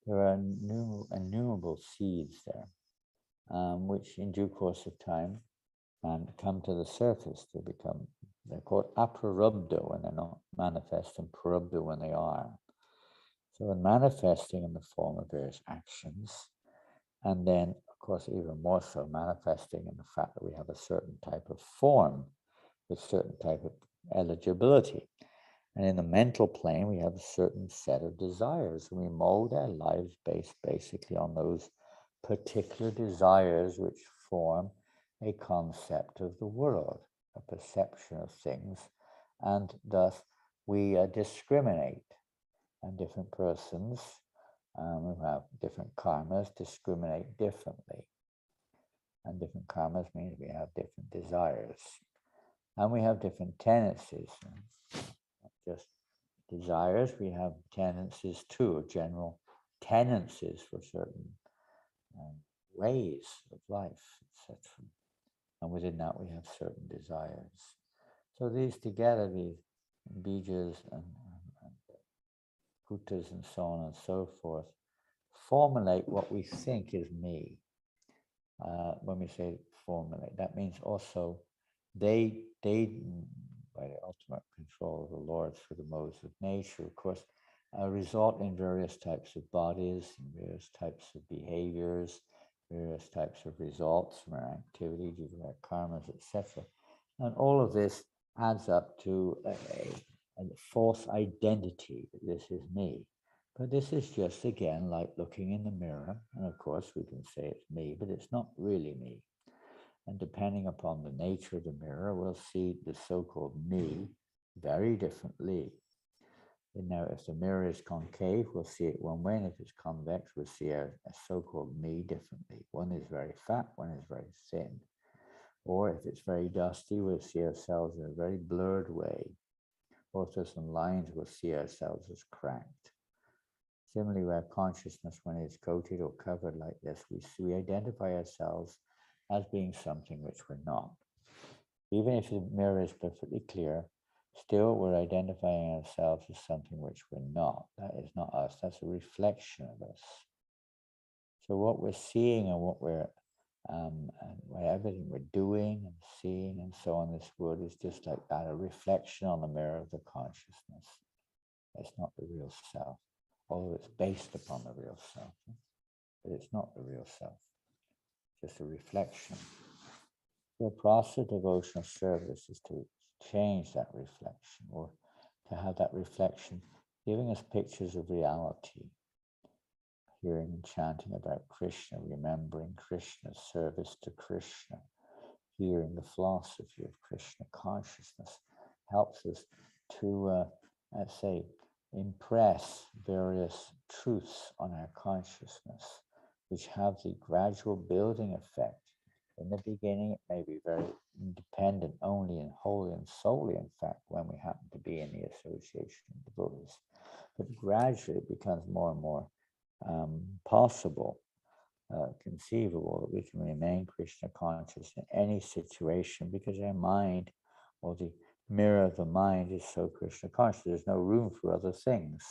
There are innumerable seeds there, which in due course of time and come to the surface to become, they're called aprarabdha when they're not manifest, and prarabdha when they are. So in manifesting in the form of various actions, and then of course even more so manifesting in the fact that we have a certain type of form with certain type of eligibility. And in the mental plane, we have a certain set of desires, and we mold our lives based basically on those particular desires which form a concept of the world, a perception of things, and thus we discriminate. And different persons who have different karmas discriminate differently. And different karmas means we have different desires. And we have different tendencies. Not just desires, we have tendencies too, general tendencies for certain ways of life, etc. And within that, we have certain desires. So these together, these bijas and kutas and so on and so forth, formulate what we think is me. When we say formulate, that means also they, by the ultimate control of the Lord through the modes of nature, of course, result in various types of bodies and various types of behaviors various types of results from our activity due to our karmas, etc. And all of this adds up to a false identity that this is me. But this is just, again, like looking in the mirror. And of course, we can say it's me, but it's not really me. And depending upon the nature of the mirror, we'll see the so-called me very differently. And now, if the mirror is concave, we'll see it one way, and if it's convex, we'll see a so-called me differently. One is very fat, one is very thin. Or if it's very dusty, we'll see ourselves in a very blurred way. Or if there's some lines, we'll see ourselves as cracked. Similarly, we have consciousness when it's coated or covered like this. We identify ourselves as being something which we're not. Even if the mirror is perfectly clear, still we're identifying ourselves as something which we're not. That is not us. That's a reflection of us. So what we're seeing and what we're and everything we're doing and seeing and so on this world is just like that, a reflection on the mirror of the consciousness. It's not the real self, although it's based upon the real self, but it's not the real self, just a reflection. The process of devotional service is to change that reflection, or to have that reflection giving us pictures of reality, hearing and chanting about Krishna, remembering Krishna, service to Krishna, hearing the philosophy of Krishna consciousness helps us to, let's say, impress various truths on our consciousness, which have the gradual building effect. In the beginning, it may be very independent only and wholly and solely, in fact, when we happen to be in the association of devotees. But gradually it becomes more and more possible, conceivable, that we can remain Krishna conscious in any situation, because our mind, or the mirror of the mind, is so Krishna conscious. There's no room for other things.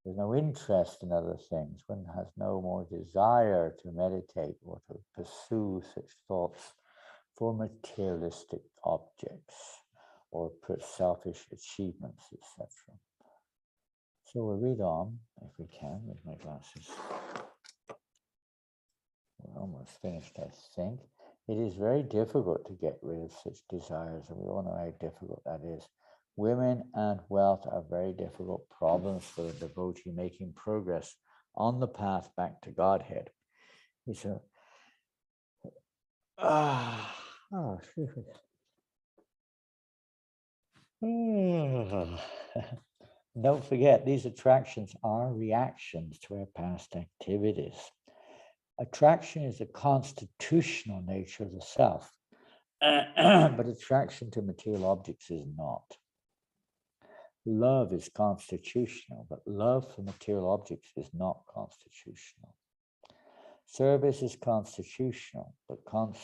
There's no interest in other things. One has no more desire to meditate or to pursue such thoughts for materialistic objects or selfish achievements, etc. So we'll read on, if we can, with my glasses. We're almost finished, I think. It is very difficult to get rid of such desires, and we all know how difficult that is. Women and wealth are very difficult problems for the devotee making progress on the path back to Godhead. So, don't forget, these attractions are reactions to our past activities. Attraction is the constitutional nature of the self, but attraction to material objects is not. Love is constitutional, but love for material objects is not constitutional. Service is constitutional, but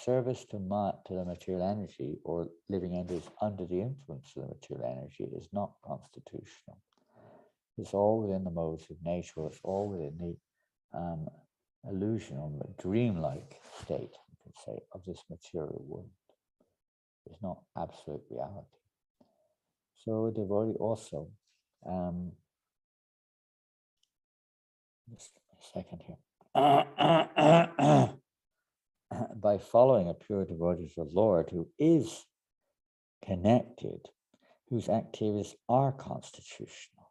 service to the material energy, or living under the influence of the material energy, is not constitutional. It's all within the modes of nature. It's all within the illusion or the dreamlike state, you could say, of this material world. It's not absolute reality. So a devotee also, just a second here, by following a pure devotee of the Lord who is connected, whose activities are constitutional,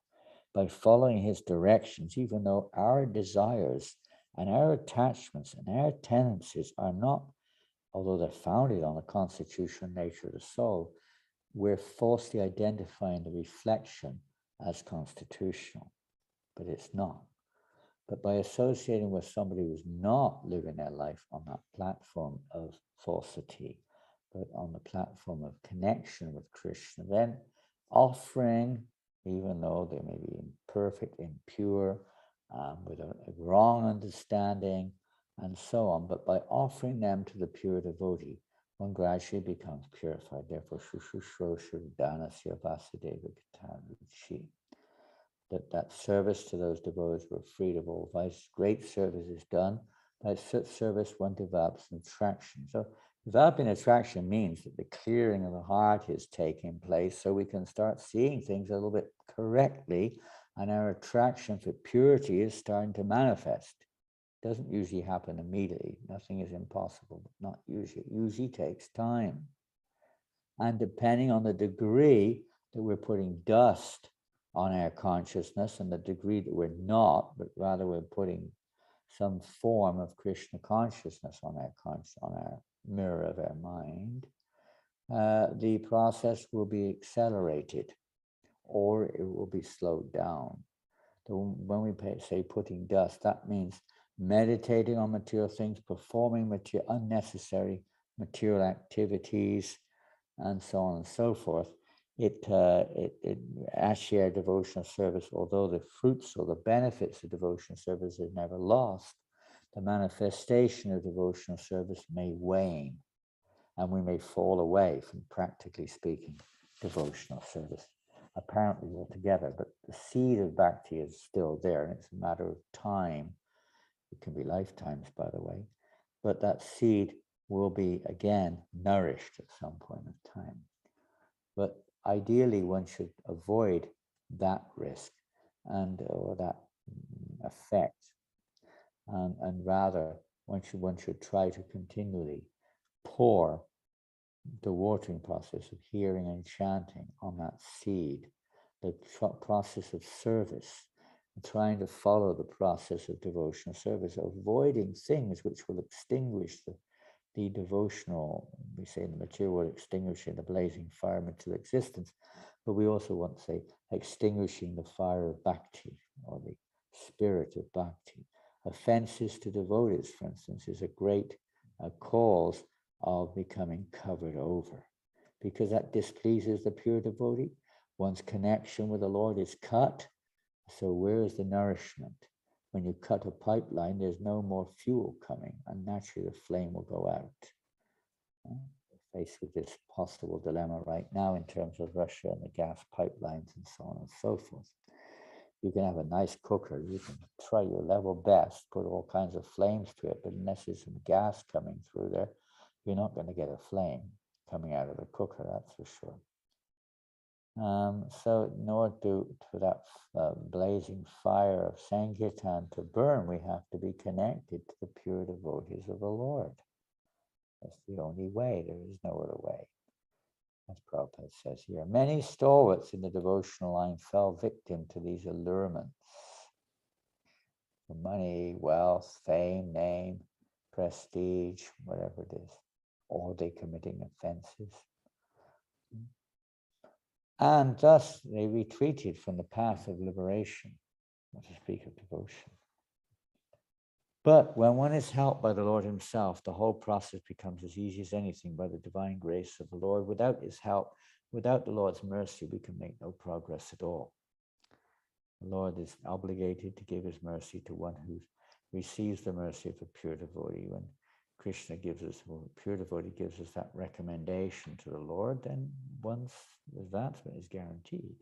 by following his directions, even though our desires and our attachments and our tendencies are not, although they're founded on the constitutional nature of the soul, we're falsely identifying the reflection as constitutional, but it's not. But by associating with somebody who's not living their life on that platform of falsity, but on the platform of connection with Krishna, then offering, even though they may be imperfect, impure, with a wrong understanding, and so on, but by offering them to the pure devotee, one gradually becomes purified. Therefore, Shushushroshurdanasya Vasudeva Kataruchi. That service to those devotees were freed of all vice. Great service is done. By such service, one develops an attraction. So developing attraction means that the clearing of the heart is taking place, so we can start seeing things a little bit correctly, and our attraction for purity is starting to manifest. doesn't usually happen immediately. Nothing is impossible, but not usually. It usually takes time. And depending on the degree that we're putting dust on our consciousness and the degree that we're not, but rather we're putting some form of Krishna consciousness on our mirror of our mind, the process will be accelerated or it will be slowed down. So when we say putting dust, that means meditating on material things, performing unnecessary material activities, and so on and so forth. Actually, our devotional service, although the fruits or the benefits of devotional service is never lost, the manifestation of devotional service may wane, and we may fall away from, practically speaking, devotional service, apparently altogether. But the seed of bhakti is still there, and it's a matter of time. It can be lifetimes, by the way, but that seed will be again nourished at some point of time. But ideally, one should avoid that risk or that effect, and rather one should try to continually pour the watering process of hearing and chanting on that seed, the process of service, trying to follow the process of devotional service, avoiding things which will extinguish the devotional, we say in the material world, extinguishing the blazing fire of material existence, but we also want to say extinguishing the fire of bhakti, or the spirit of bhakti. Offenses to devotees, for instance, is a great cause of becoming covered over, because that displeases the pure devotee. One's connection with the Lord is cut, so where is the nourishment? When you cut a pipeline, there's no more fuel coming, and naturally the flame will go out. We're faced with this possible dilemma right now in terms of Russia and the gas pipelines and so on and so forth. You can have a nice cooker, you can try your level best, put all kinds of flames to it, but unless there's some gas coming through there, you're not going to get a flame coming out of the cooker, that's for sure. So in order for that blazing fire of Sankirtan to burn, we have to be connected to the pure devotees of the Lord. That's the only way. There is no other way. As Prabhupada says here, many stalwarts in the devotional line fell victim to these allurements. Money, wealth, fame, name, prestige, whatever it is. Or they committing offenses. And thus they retreated from the path of liberation, not to speak of devotion. But when one is helped by the Lord himself, the whole process becomes as easy as anything by the divine grace of the Lord. Without his help, without the Lord's mercy, we can make no progress at all. The Lord is obligated to give his mercy to one who receives the mercy of a pure devotee. When Krishna gives us, well, pure devotee gives us that recommendation to the Lord, then one's advancement is guaranteed.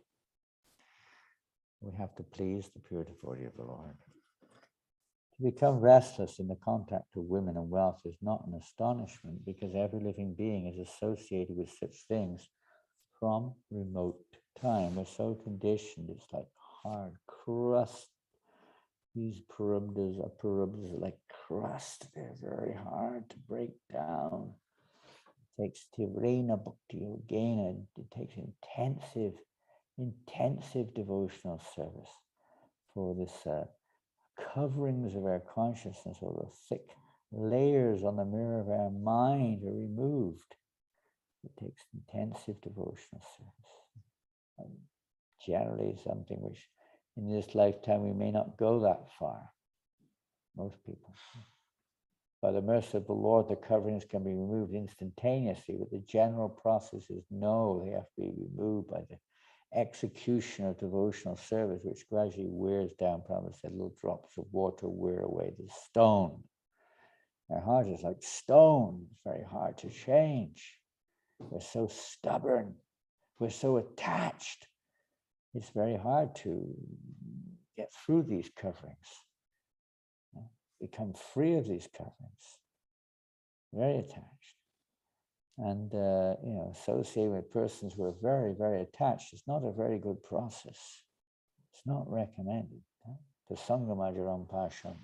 We have to please the pure devotee of the Lord. To become restless in the contact of women and wealth is not an astonishment, because every living being is associated with such things from remote time. We're so conditioned, it's like hard crust. These parubdas are like crust. They're very hard to break down. It takes Tivrena Bhakti Yogena. It takes intensive devotional service for this coverings of our consciousness, or the thick layers on the mirror of our mind are removed. It takes intensive devotional service. And generally something which in this lifetime we may not go that far. Most people. By the mercy of the Lord, the coverings can be removed instantaneously, but the general process is no, they have to be removed by the execution of devotional service, which gradually wears down. Prabhupada said little drops of water wear away the stone. Our heart is like stone. It's very hard to change. We're so stubborn. We're so attached. It's very hard to get through these coverings. Become free of these coverings. Very attached. And, associated with persons who are very, very attached is not a very good process. It's not recommended. The Sangamajaram Pasham,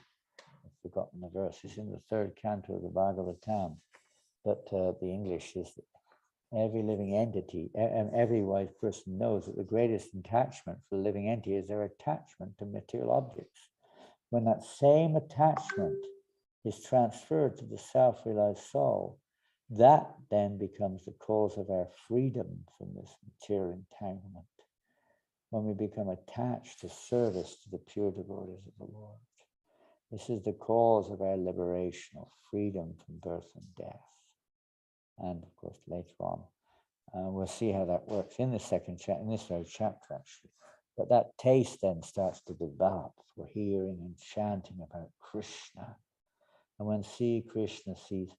the forgotten the verse. It's in the third canto of the Bhagavatam. But the English is every living entity, and every wise person knows that the greatest attachment for the living entity is their attachment to material objects. When that same attachment is transferred to the self-realized soul, that then becomes the cause of our freedom from this material entanglement. When we become attached to service to the pure devotees of the Lord, this is the cause of our liberation, of freedom from birth and death. And of course, later on, we'll see how that works in the second chapter, in this very chapter, actually. But that taste then starts to develop for hearing and chanting about Krishna. And when Sri Krishna sees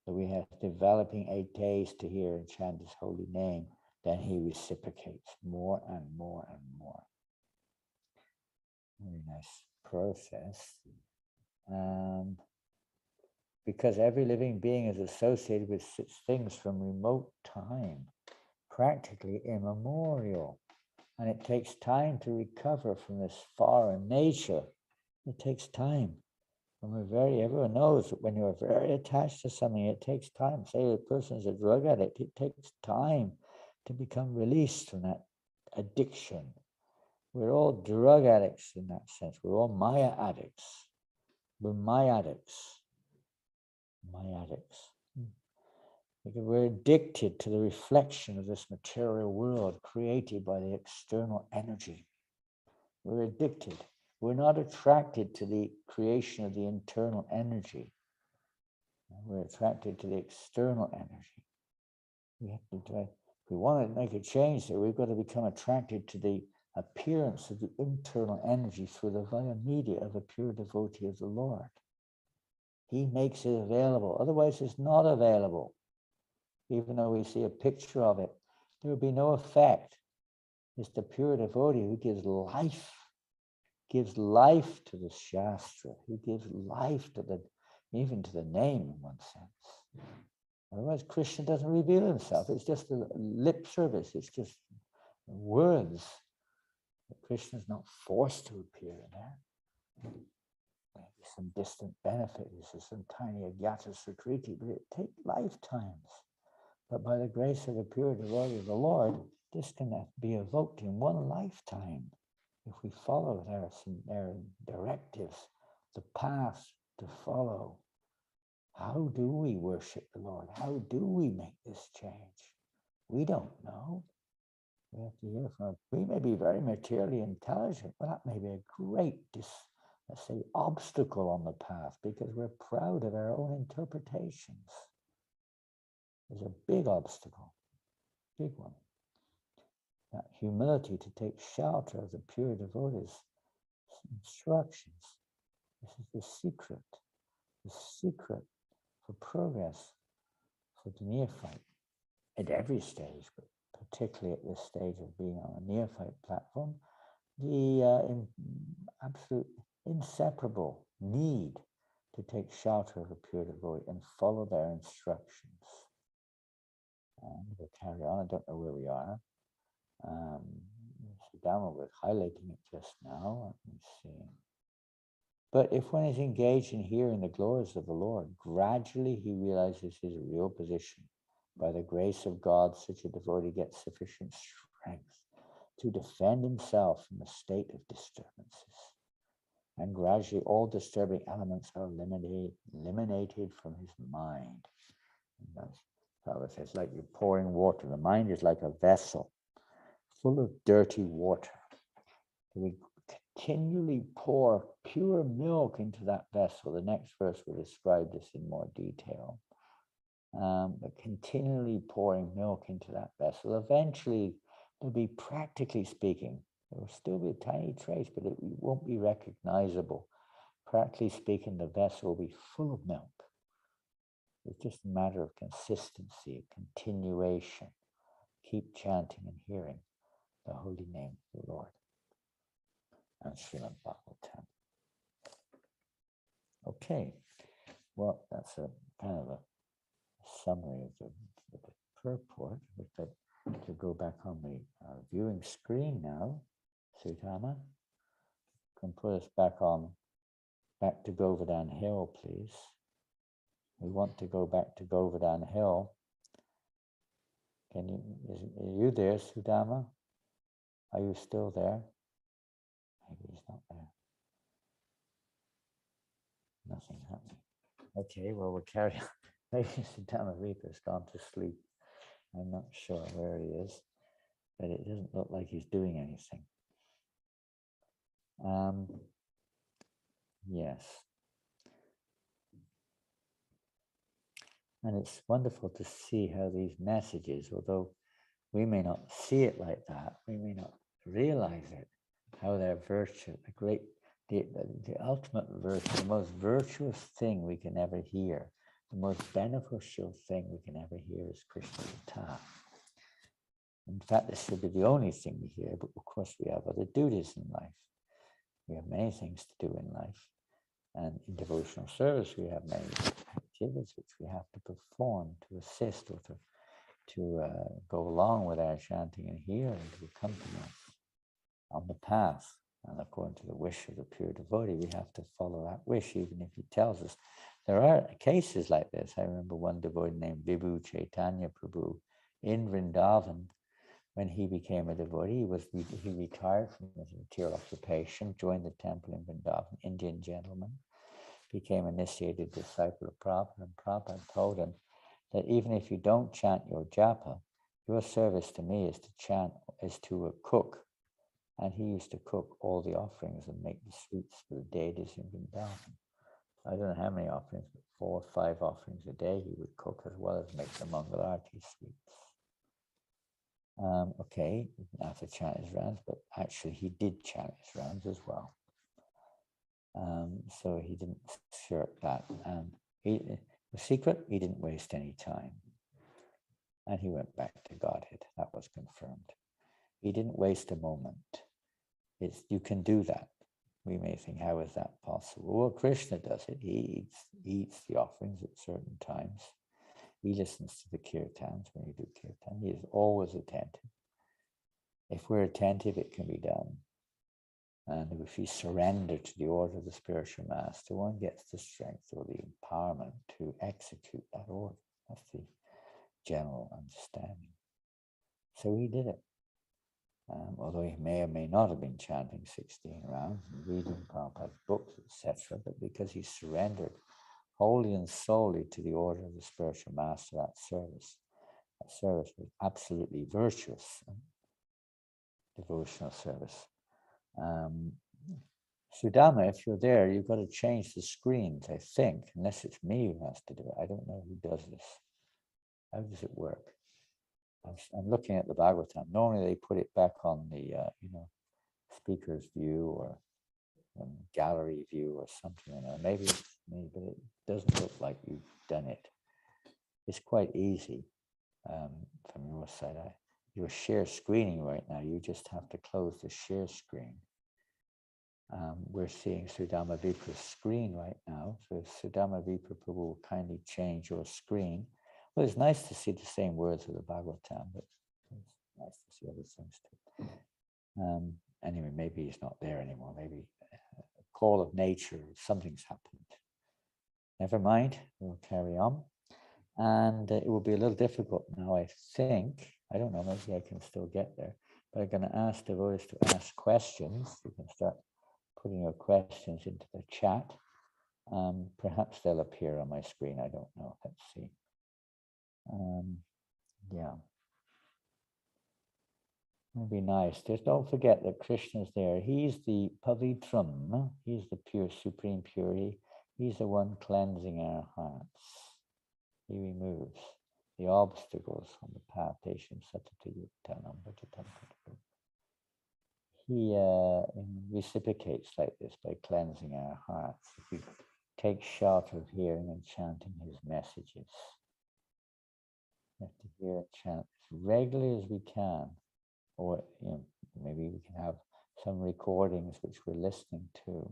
that we have developing a taste to hear and chant his holy name, then he reciprocates more and more and more. Very nice process. Because every living being is associated with such things from remote time, practically immemorial. And it takes time to recover from this foreign nature. It takes time. And everyone knows that when you're very attached to something, it takes time. Say a person is a drug addict, it takes time to become released from that addiction. We're all drug addicts in that sense. We're all Maya addicts. We're Mayadics. Because we're addicted to the reflection of this material world created by the external energy. We're addicted. We're not attracted to the creation of the internal energy. We're attracted to the external energy. We have to try. If we want to make a change there, we've got to become attracted to the appearance of the internal energy through the via media of a pure devotee of the Lord. He makes it available. Otherwise, it's not available. Even though we see a picture of it, there will be no effect. It's the pure devotee who gives life to the Shastra. He gives life to even to the name in one sense. Otherwise, Krishna doesn't reveal himself. It's just a lip service. It's just words. But Krishna's not forced to appear in there. Maybe some distant benefit. This is some tiny agyata sukriti, but it takes lifetimes. But by the grace of the pure devotee of the Lord, this can be evoked in one lifetime if we follow their directives, the path to follow. How do we worship the Lord? How do we make this change? We don't know. We have to hear from. We may be very materially intelligent, but that may be a great, let's say, obstacle on the path because we're proud of our own interpretations. There's a big obstacle, big one. That humility to take shelter of the pure devotees' instructions. This is the secret for progress for the neophyte at every stage, but particularly at this stage of being on a neophyte platform, the absolute inseparable need to take shelter of a pure devotee and follow their instructions. And we'll carry on. I don't know where we are. Sudama was highlighting it just now. Let me see. But if one is engaged in hearing the glories of the Lord, gradually he realizes his real position. By the grace of God, such a devotee gets sufficient strength to defend himself from a state of disturbances. And gradually all disturbing elements are eliminated from his mind. And that's how it says, like you're pouring water. The mind is like a vessel full of dirty water. We continually pour pure milk into that vessel. The next verse will describe this in more detail. But continually pouring milk into that vessel. Eventually, there'll be, practically speaking, there will still be a tiny trace, but it won't be recognizable. Practically speaking, the vessel will be full of milk. It's just a matter of consistency, continuation. Keep chanting and hearing the holy name of the Lord. And Srimad Bhagavatam. Okay, well, that's a kind of a summary of the purport. To go back on the viewing screen now, Sutama, can put us back on back to Govardhan Hill, please. We want to go back to Govardhan Hill. Are you there, Sudama? Are you still there? Maybe he's not there. Nothing happening. Okay, well, we'll carry on. Maybe Sudama Reaper's gone to sleep. I'm not sure where he is, but it doesn't look like he's doing anything. Yes. And it's wonderful to see how these messages, although we may not see it like that, we may not realize it, how they're virtue, the ultimate virtue, the most virtuous thing we can ever hear, the most beneficial thing we can ever hear is Krishna Katha. In fact, this should be the only thing we hear, but of course we have other duties in life. We have many things to do in life. And in devotional service, we have many activities which we have to perform to assist or to go along with our chanting and hearing, to accompany us on the path. And according to the wish of the pure devotee, we have to follow that wish, even if he tells us. There are cases like this. I remember one devotee named Vibhu Chaitanya Prabhu in Vrindavan. When he became a devotee, he retired from his material occupation, joined the temple in Vrindavan, Indian gentleman, became initiated disciple of Prabhupada, and Prabhupada told him that even if you don't chant your japa, your service to me is to cook. And he used to cook all the offerings and make the sweets for the deities in Vrindavan. I don't know how many offerings, but 4 or 5 offerings a day he would cook, as well as make the Mangalarti sweets. Okay, he didn't have to chant his rounds, but actually he did chant his rounds as well. So he didn't shirk that. The secret, he didn't waste any time. And he went back to Godhead. That was confirmed. He didn't waste a moment. You can do that. We may think, how is that possible? Well, Krishna does it. He eats the offerings at certain times. He listens to the kirtans when you do kirtan. He is always attentive. If we're attentive, it can be done. And if we surrender to the order of the spiritual master, one gets the strength or the empowerment to execute that order. That's the general understanding. So he did it. Although he may or may not have been chanting 16 rounds and reading Prabhupada's books, etc., but because he surrendered wholly and solely to the order of the spiritual master, that service was absolutely virtuous, devotional service. Sudama, if you're there, you've got to change the screens, I think, unless it's me who has to do it. I don't know who does this. How does it work? I'm looking at the Bhagavatam. Normally they put it back on the speaker's view or gallery view or something. Maybe it's me, but it doesn't look like you've done it. It's quite easy from your side. You're share screening right now. You just have to close the share screen. We're seeing Sudama Vipra's screen right now. So if Sudama Vipra Prabhu will kindly change your screen. Well, it's nice to see the same words of the Bhagavatam, but it's nice to see other things too. Anyway, maybe he's not there anymore. Maybe a call of nature, something's happened. Never mind, we'll carry on. And it will be a little difficult now, I think. I don't know, maybe I can still get there. But I'm going to ask devotees to ask questions. You can start putting your questions into the chat. Perhaps they'll appear on my screen. I don't know. Let's see. Yeah. It'll be nice. Just don't forget that Krishna's there. He's the Pavitram. He's the pure, supreme purity. He's the one cleansing our hearts. He removes the obstacles on the path. He reciprocates like this by cleansing our hearts. If we take shelter of hearing and chanting his messages, we have to hear and chant as regularly as we can, or maybe we can have some recordings which we're listening to.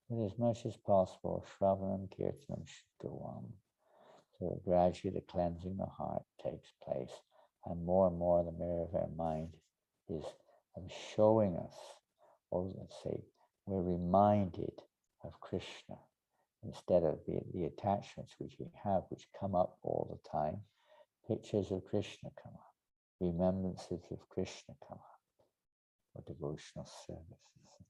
But as much as possible, Shravanam Kirtanam should go on. So gradually the cleansing of the heart takes place, and more the mirror of our mind is showing us, or let's say, we're reminded of Krishna. Instead of the attachments which we have, which come up all the time, pictures of Krishna come up, remembrances of Krishna come up, or devotional services.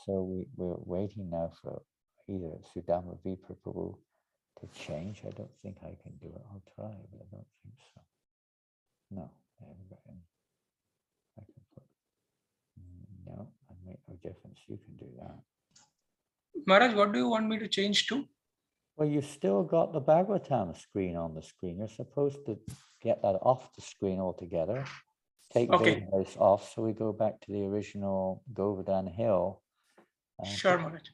So we're waiting now for either Sudama Vipra Prabhu to change. I don't think I can do it. I'll try, but I don't think so. No, I haven't got any. I can put, no, I make no difference. You can do that.
Maharaj, what do you want me to change to?
Well, you've still got the Bhagavatam screen on the screen. You're supposed to get that off the screen altogether. Take
Okay.
database off, so we go back to the original Govardhan Hill.
Sure, Maharaj.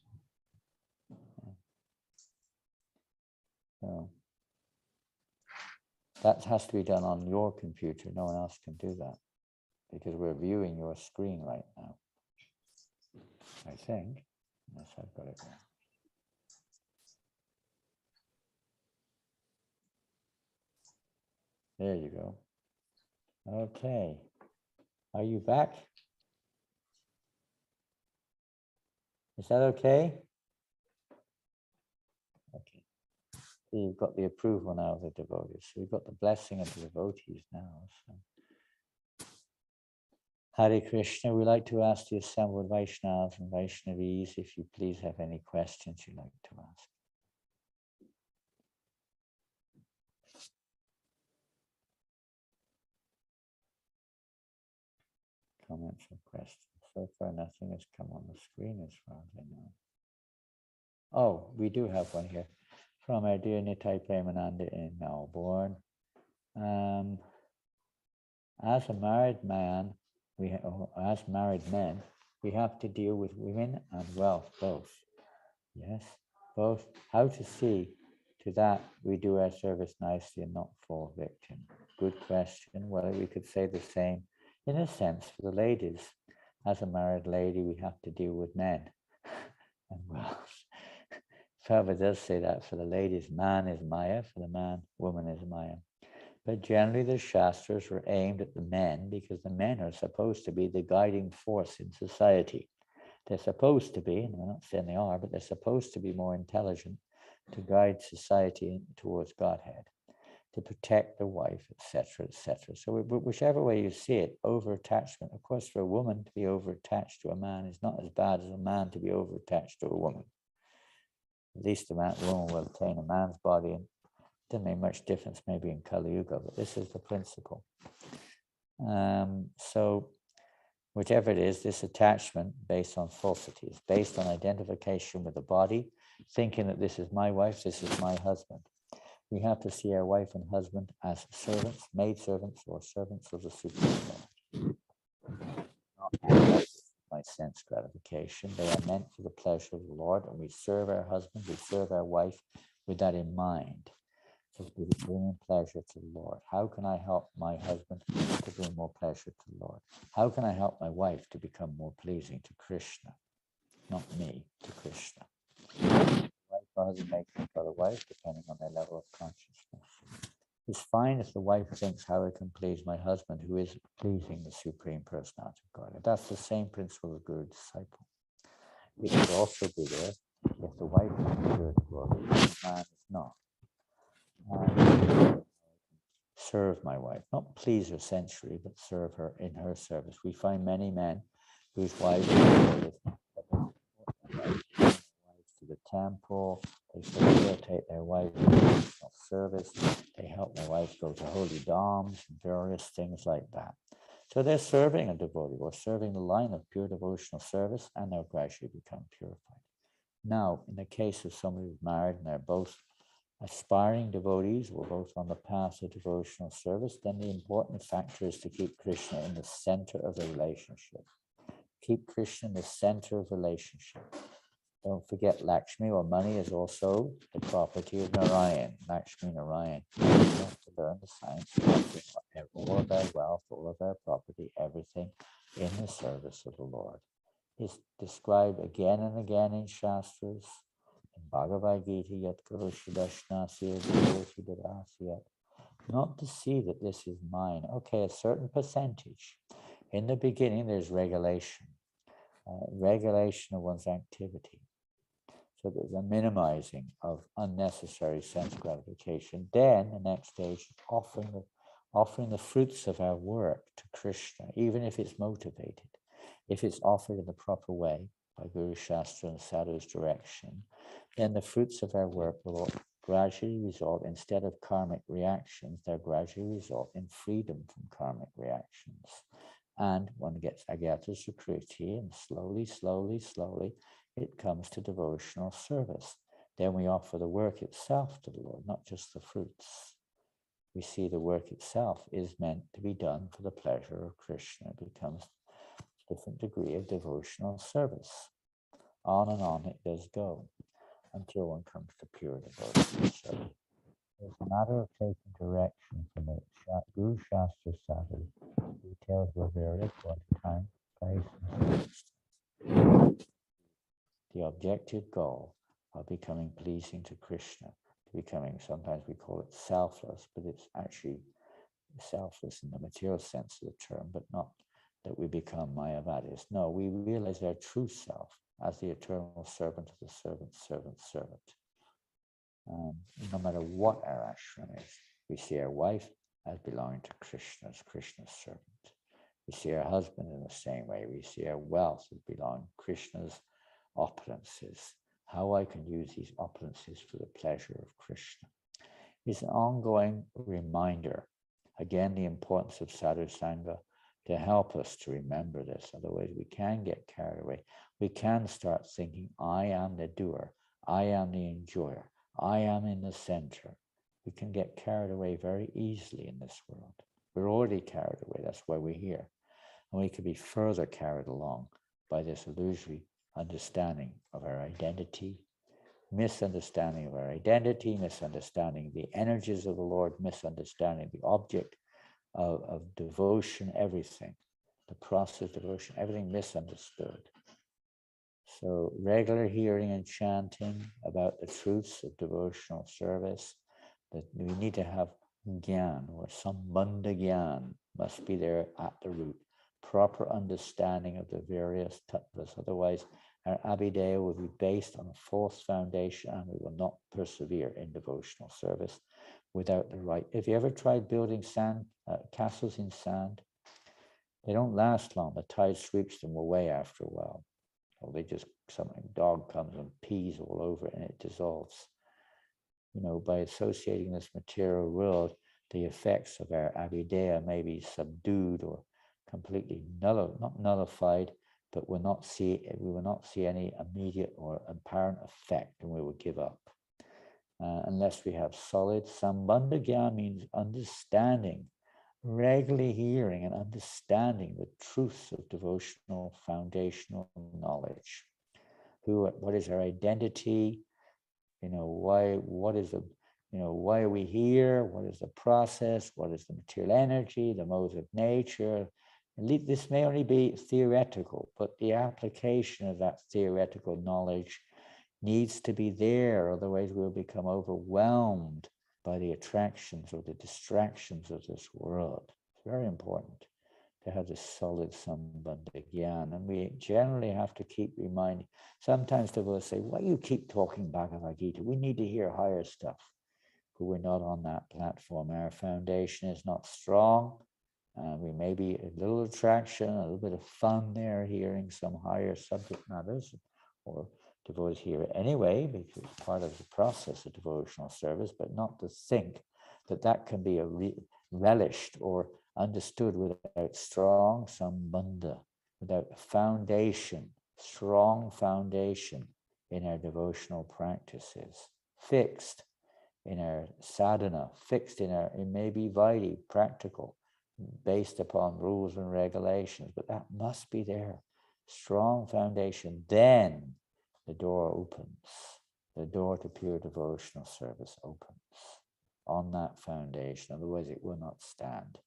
So that has to be done on your computer. No one else can do that because we're viewing your screen right now. I think, unless I've got it wrong. There you go. Okay. Are you back? Is that okay? Okay. So you've got the approval now of the devotees. So we've got the blessing of the devotees now. So. Hare Krishna, we like to ask the assembled Vaishnavas and Vaishnavis if you please have any questions you'd like to ask. Comments or questions? So far, nothing has come on the screen as far as I know. Oh, we do have one here from our dear Nitai Premananda in Melbourne. As a married man, as married men, we have to deal with women and wealth both. Yes, both. How to see to that we do our service nicely and not fall victim. Good question. Well, we could say the same in a sense for the ladies. As a married lady, we have to deal with men and wealth. Prabhupada does say that for the ladies, man is Maya, for the man, woman is Maya. But generally the Shastras were aimed at the men because the men are supposed to be the guiding force in society. They're supposed to be, and I'm not saying they are, but they're supposed to be more intelligent to guide society towards Godhead, to protect the wife, etc., etc. So whichever way you see it, over-attachment, of course, for a woman to be over-attached to a man is not as bad as a man to be over-attached to a woman. At least a woman will attain a man's body, and it doesn't make much difference maybe in Kali Yuga, but this is the principle. So whichever it is, this attachment based on falsity is based on identification with the body, thinking that this is my wife, this is my husband. We have to see our wife and husband as servants, maidservants, or servants of the Supreme Lord. Not my sense gratification. They are meant for the pleasure of the Lord, and we serve our husband, we serve our wife with that in mind. So we bring pleasure to the Lord. How can I help my husband to bring more pleasure to the Lord? How can I help my wife to become more pleasing to Krishna? Not me, to Krishna. Wife or husband makes for the wife, depending on their level of consciousness. It's fine if the wife thinks how I can please my husband, who is pleasing the Supreme Personality of God. That's the same principle of Guru Disciple. It could also be there if the wife is Guru Glory, the man is not. Serve my wife, not please her sensually, but serve her in her service. We find many men whose wives go to the temple, they facilitate their wife's service, they help their wife go to holy dhams and various things like that. So they're serving a devotee or serving the line of pure devotional service, and they'll gradually become purified. Now, in the case of somebody who's married and they're both aspiring devotees, we're both on the path of devotional service, then the important factor is to keep Krishna in the center of the relationship. Keep Krishna in the center of relationship. Don't forget Lakshmi, or money, is also the property of Narayan, Lakshmi Narayan. We have to learn the science of all of our wealth, all of our property, everything in the service of the Lord. It's described again and again in Shastras. Bhagavad Gita, yat karoshidashnasya, not to see that this is mine. Okay, a certain percentage. In the beginning, there's regulation of one's activity. So there's a minimizing of unnecessary sense gratification. Then the next stage is offering the fruits of our work to Krishna, even if it's motivated, if it's offered in the proper way by Guru Shastra and Sadhu's direction, then the fruits of our work will gradually result, instead of karmic reactions, they'll gradually result in freedom from karmic reactions. And one gets agata sukriti, and slowly, it comes to devotional service. Then we offer the work itself to the Lord, not just the fruits. We see the work itself is meant to be done for the pleasure of Krishna. It becomes a different degree of devotional service. On and on it does go until one comes to pure devotion. So it's a matter of taking direction from the Guru Shastra Sadhu. Details will vary according to time, place, and the objective goal of becoming pleasing to Krishna, to becoming, sometimes we call it selfless, but it's actually selfless in the material sense of the term, but not that we become Mayavadis. No, we realize our true self as the eternal servant of the servant. No matter what our ashram is, we see our wife as belonging to Krishna, as Krishna's servant. We see our husband in the same way. We see our wealth as belonging to Krishna's opulences. How I can use these opulences for the pleasure of Krishna is an ongoing reminder. Again, the importance of sadhu sangha to help us to remember this. Otherwise, we can get carried away. We can start thinking, I am the doer. I am the enjoyer. I am in the center. We can get carried away very easily in this world. We're already carried away. That's why we're here. And we could be further carried along by this illusory understanding of our identity, misunderstanding of our identity, misunderstanding the energies of the Lord, misunderstanding the object of devotion, everything, the process of devotion, everything misunderstood. So regular hearing and chanting about the truths of devotional service, that we need to have gyan or sambandha gyan must be there at the root. Proper understanding of the various tattvas. Otherwise, our abhideya will be based on a false foundation and we will not persevere in devotional service without the right. Have you ever tried building castles in sand? They don't last long. The tide sweeps them away after a while. Or they just, something, dog comes and pees all over it and it dissolves. By associating this material world, the effects of our abhideya may be subdued or completely not nullified, but we will not see any immediate or apparent effect, and we will give up. Unless we have solid sambandha gyan, means understanding, regularly hearing and understanding the truths of devotional foundational knowledge. What is our identity? Why are we here? What is the process? What is the material energy, the modes of nature? This may only be theoretical, but the application of that theoretical knowledge needs to be there. Otherwise, we'll become overwhelmed by the attractions or the distractions of this world. It's very important to have this solid sambandha gyan. And we generally have to keep reminding. Sometimes they will say, why you keep talking Bhagavad Gita? We need to hear higher stuff. But we're not on that platform. Our foundation is not strong. We may be a little attraction, a little bit of fun there, hearing some higher subject matters, or devotees hear it anyway, because it's part of the process of devotional service, but not to think that can be relished or understood without strong sambandha, without a foundation, strong foundation in our devotional practices, fixed in our sadhana, fixed in maybe vaidhi, practical, based upon rules and regulations, but that must be there. Strong foundation, then the door opens. The door to pure devotional service opens on that foundation. Otherwise, it will not stand.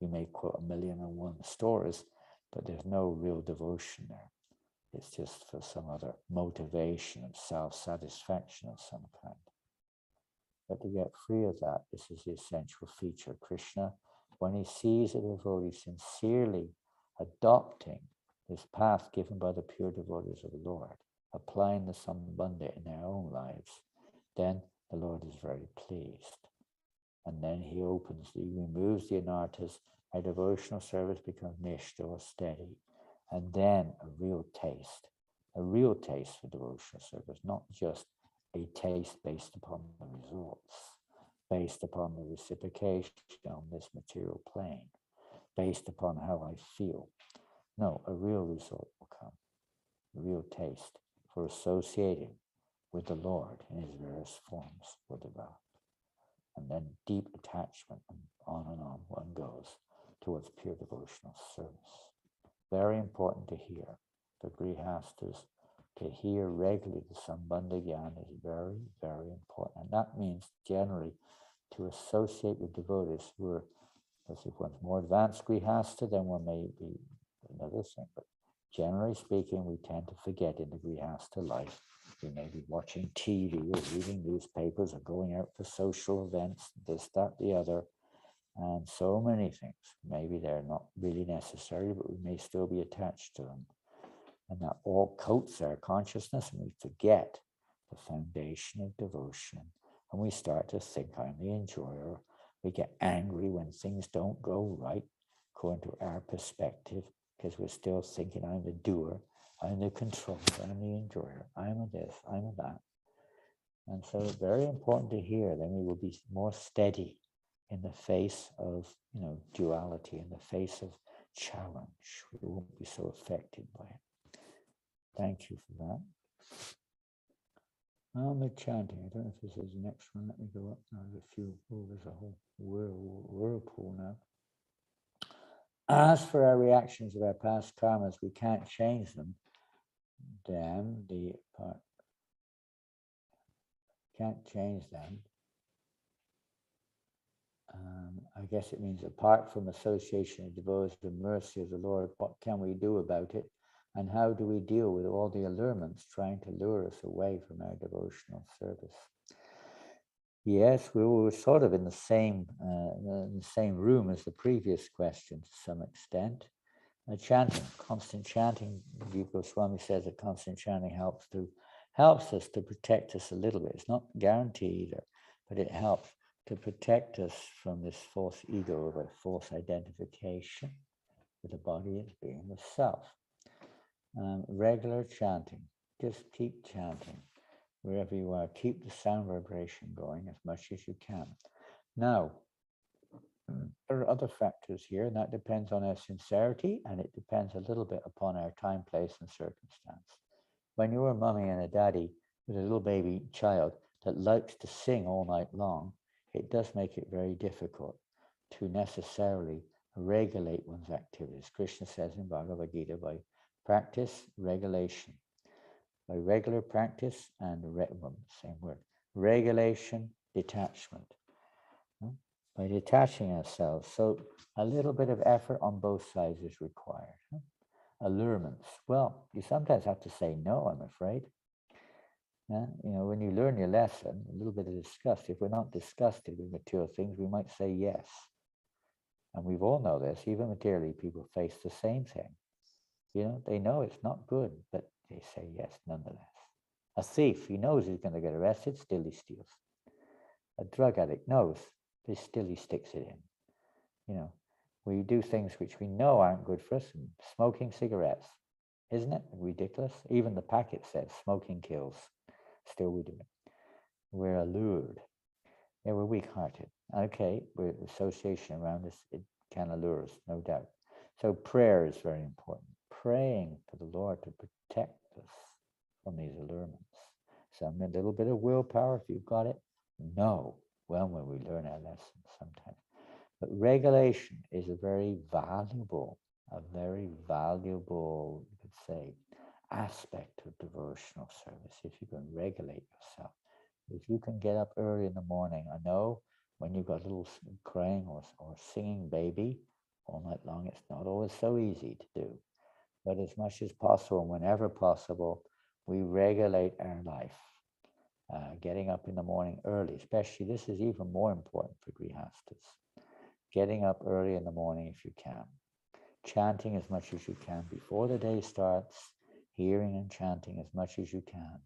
You may quote 1,000,001 stories, but there's no real devotion there. It's just for some other motivation of self-satisfaction of some kind. But to get free of that, this is the essential feature. Krishna, when he sees a devotee sincerely adopting this path given by the pure devotees of the Lord, applying the Sambandha in their own lives, then the Lord is very pleased. And then he removes the anarthas, our devotional service becomes nishta or steady. And then a real taste for devotional service, not just a taste based upon the results, based upon the reciprocation on this material plane, based upon how I feel. No, a real result will come, a real taste for associating with the Lord in his various forms will develop. And then deep attachment, and on one goes towards pure devotional service. Very important to hear. The grihastas, to hear regularly the Sambandha Gyan is very, very important. And that means generally to associate with devotees who are, if one's more advanced grihasta, then one may be another thing. But generally speaking, we tend to forget in the grihasta life. We may be watching TV or reading newspapers or going out for social events, this, that, the other, and so many things. Maybe they're not really necessary, but we may still be attached to them. And that all coats our consciousness, and we forget the foundation of devotion. And we start to think, I'm the enjoyer. We get angry when things don't go right, according to our perspective, because we're still thinking, I'm the doer, I'm the controller, I'm the enjoyer, I'm a this, I'm a that. And so it's very important to hear, then we will be more steady in the face of, duality, in the face of challenge. We won't be so affected by it. Thank you for that. On the chanting, I don't know if this is the next one. Let me go up. Now there's a few. Oh, there's a whole whirlpool now. As for our reactions of our past karmas, we can't change them. Then can't change them. I guess it means apart from association of devotees, the mercy of the Lord, what can we do about it? And how do we deal with all the allurements trying to lure us away from our devotional service? Yes, we were sort of in the same room as the previous question to some extent. Chanting, constant chanting. Goswami says that constant chanting helps us to protect us a little bit. It's not guaranteed either, but it helps to protect us from this false ego of a false identification with the body as being the self. Regular chanting, just keep chanting wherever you are. Keep the sound vibration going as much as you can. Now, there are other factors here, and that depends on our sincerity, and it depends a little bit upon our time, place, and circumstance. When you're a mummy and a daddy with a little baby child that likes to sing all night long, it does make it very difficult to necessarily regulate one's activities. Krishna says in Bhagavad Gita, by practice, regulation. By regular practice and same word, regulation, detachment. By detaching ourselves. So a little bit of effort on both sides is required. Allurements. Well, you sometimes have to say no, I'm afraid. When you learn your lesson, a little bit of disgust. If we're not disgusted with material things, we might say yes. And we've all know this, even materially, people face the same thing. They know it's not good, but they say yes nonetheless. A thief, he knows he's going to get arrested, still he steals. A drug addict knows, but still he sticks it in. We do things which we know aren't good for us, and smoking cigarettes. Isn't it ridiculous? Even the packet says smoking kills. Still we do it. We're allured. Yeah, we're weak-hearted. Okay, we're association around us, it can allure us, no doubt. So prayer is very important. Praying for the Lord to protect us from these allurements. So a little bit of willpower, if you've got it. No, when we learn our lessons sometimes. But regulation is a very valuable, you could say, aspect of devotional service. If you can regulate yourself, if you can get up early in the morning. I know when you've got a little crying or singing baby all night long, it's not always so easy to do. But as much as possible, and whenever possible, we regulate our life. Getting up in the morning early, especially, this is even more important for grihastas. Getting up early in the morning if you can. Chanting as much as you can before the day starts. hearing and chanting as much as you can.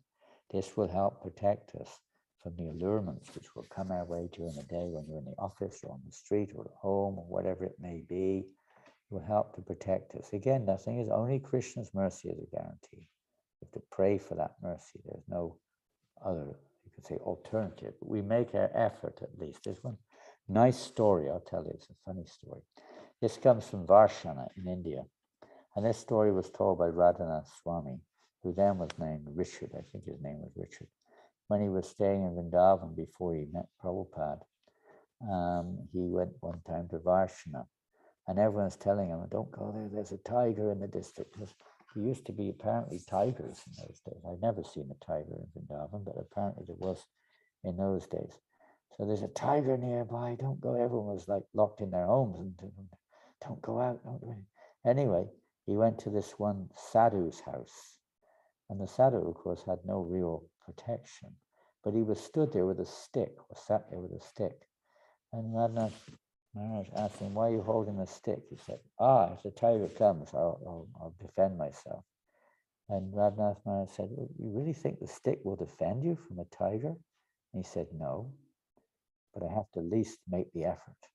This will help protect us from the allurements which will come our way during the day when you're in the office or on the street or at home or whatever it may be. It will help to protect us. Again, the thing is, only Krishna's mercy is a guarantee. You have to pray for that mercy. There's no other, you could say, alternative. But we make our effort at least. There's one nice story, I'll tell you. It's a funny story. This comes from Varshana in India. And this story was told by Radhanath Swami, who then was named Richard. I think his name was Richard. When he was staying in Vrindavan before he met Prabhupada, he went one time to Varshana. And everyone's telling him, don't go there, there's a tiger in the district. There used to be apparently tigers in those days. I'd never seen a tiger in Vrindavan, but apparently there was in those days. So there's a tiger nearby, don't go. Everyone was like locked in their homes and don't go out, don't do anything. Anyway, he went to this one sadhu's house. And the sadhu, of course, had no real protection. But he was stood there with a stick, or sat there with a stick. And Radhanath Maharaj asked him, why are you holding the stick? He said, if the tiger comes, I'll defend myself. And Radhanath Maharaj said, well, you really think the stick will defend you from a tiger? And he said, no, but I have to at least make the effort.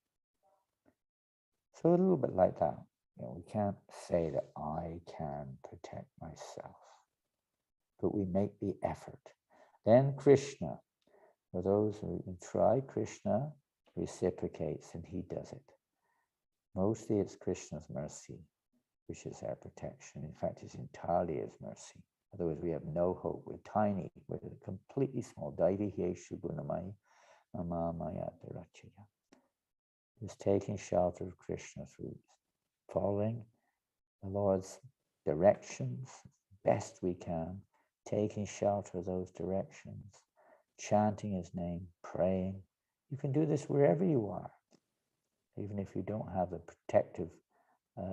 So a little bit like that. We can't say that I can protect myself, but we make the effort. Then Krishna, for those who try, Krishna reciprocates and he does it. Mostly it's Krishna's mercy, which is our protection. In fact, it's entirely his mercy. Otherwise, we have no hope. We're tiny. We're completely small. Just taking shelter of Krishna through following the Lord's directions best we can, taking shelter of those directions, chanting his name, praying. You can do this wherever you are, even if you don't have the protective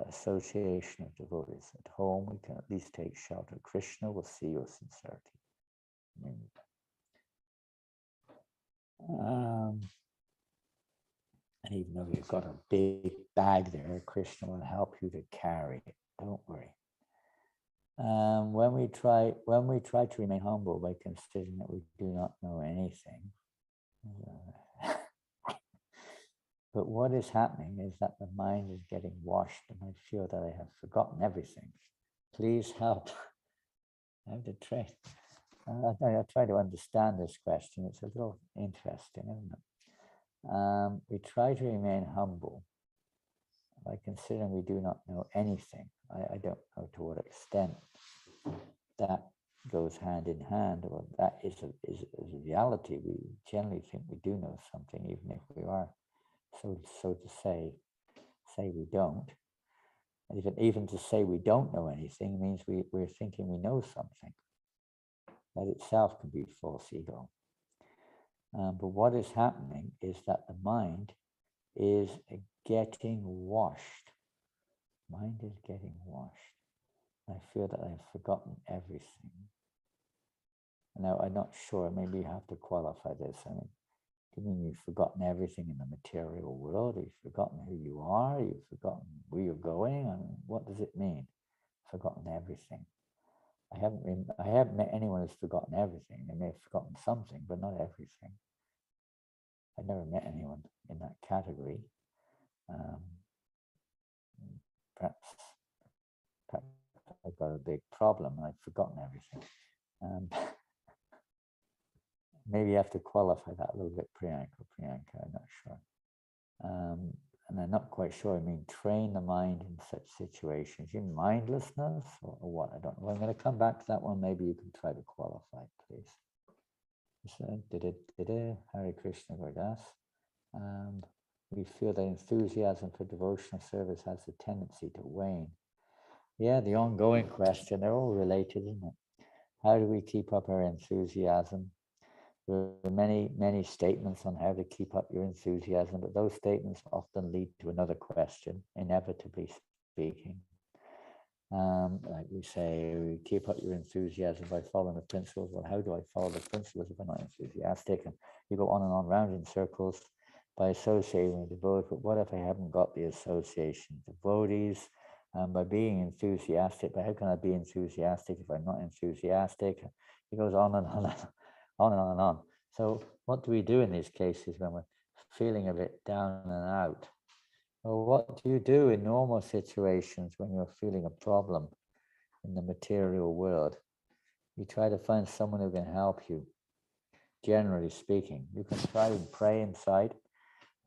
association of devotees. At home, we can at least take shelter. Krishna will see your sincerity. And even though you've got a big bag there, Krishna will help you to carry it. Don't worry. When we try to remain humble by considering that we do not know anything, but what is happening is that the mind is getting washed, and I feel that I have forgotten everything. Please help. I have to try. I try to understand this question. It's a little interesting, isn't it? We try to remain humble by considering we do not know anything. I don't know to what extent that goes hand in hand, or that is a reality. We generally think we do know something, even if we are, so to say we don't. Even to say we don't know anything means we're thinking we know something. That itself can be false ego. But what is happening is that the mind is getting washed. Mind is getting washed. I feel that I've forgotten everything. Now, I'm not sure, maybe you have to qualify this. I mean, do you mean you've forgotten everything in the material world? You've forgotten who you are? You've forgotten where you're going? I mean, what does it mean? Forgotten everything. I haven't met anyone who's forgotten everything. They may have forgotten something, but not everything. I've never met anyone in that category. Perhaps I've got a big problem and I've forgotten everything. Maybe you have to qualify that a little bit, Priyanka, I'm not sure. And I'm not quite sure. I mean, train the mind in such situations. You mean mindlessness or what? I don't know. I'm going to come back to that one. Maybe you can try to qualify, please. Hare Krishna Gurdas. We feel that enthusiasm for devotional service has a tendency to wane. Yeah, the ongoing question, they're all related, isn't it? How do we keep up our enthusiasm? There are many statements on how to keep up your enthusiasm, but those statements often lead to another question, inevitably speaking. Like we say, keep up your enthusiasm by following the principles. Well, how do I follow the principles if I'm not enthusiastic? And you go on and on round in circles by associating with devotees. But what if I haven't got the association of devotees? And by being enthusiastic, but how can I be enthusiastic if I'm not enthusiastic? It goes on and on and on and on and on. So what do we do in these cases when we're feeling a bit down and out? Well, what do you do in normal situations when you're feeling a problem in the material world? You try to find someone who can help you, generally speaking. You can try and pray inside.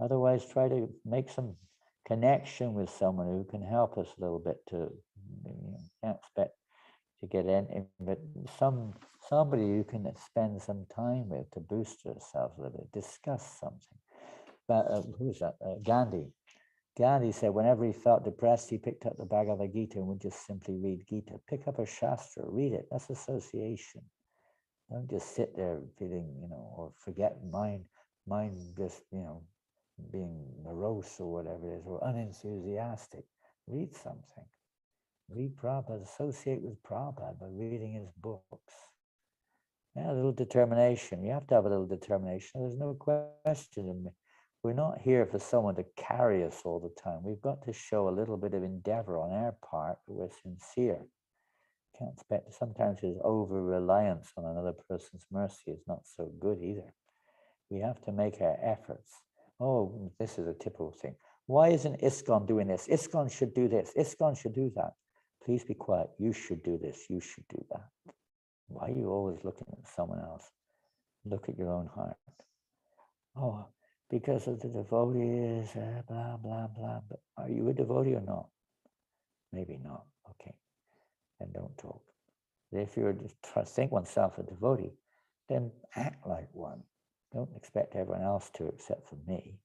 Otherwise, try to make some connection with someone who can help us a little bit to, can't expect to get in, but somebody you can spend some time with to boost yourself a little bit, discuss something. But who's that? Gandhi. Gandhi said whenever he felt depressed, he picked up the Bhagavad Gita and would just simply read Gita. Pick up a Shastra, read it. That's association. Don't just sit there feeling, or forget mind just, being morose or whatever it is, or unenthusiastic. Read something. Read Prabhupada, associate with Prabhupada by reading his books. Yeah, a little determination. You have to have a little determination. There's no question in me. We're not here for someone to carry us all the time. We've got to show a little bit of endeavor on our part that we're sincere. Can't expect, sometimes his over-reliance on another person's mercy is not so good either. We have to make our efforts. Oh, this is a typical thing. Why isn't ISKCON doing this? ISKCON should do this. ISKCON should do that. Please be quiet. You should do this. You should do that. Why are you always looking at someone else? Look at your own heart. Oh, because of the devotees, blah, blah, blah. But are you a devotee or not? Maybe not. Okay. Then don't talk. If you're just trying to think oneself a devotee, then act like one. Don't expect everyone else to except for me,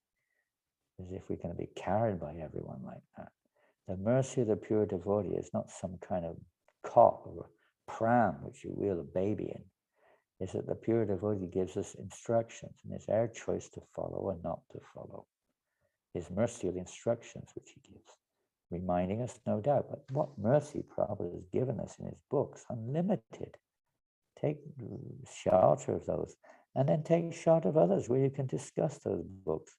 as if we're going to be carried by everyone like that. The mercy of the pure devotee is not some kind of cot or pram which you wheel a baby in. It's that the pure devotee gives us instructions, and it's our choice to follow or not to follow. His mercy of the instructions which he gives, reminding us, no doubt, but what mercy Prabhupada has given us in his books, unlimited. Take shelter of those, and then take shot of others where you can discuss those books.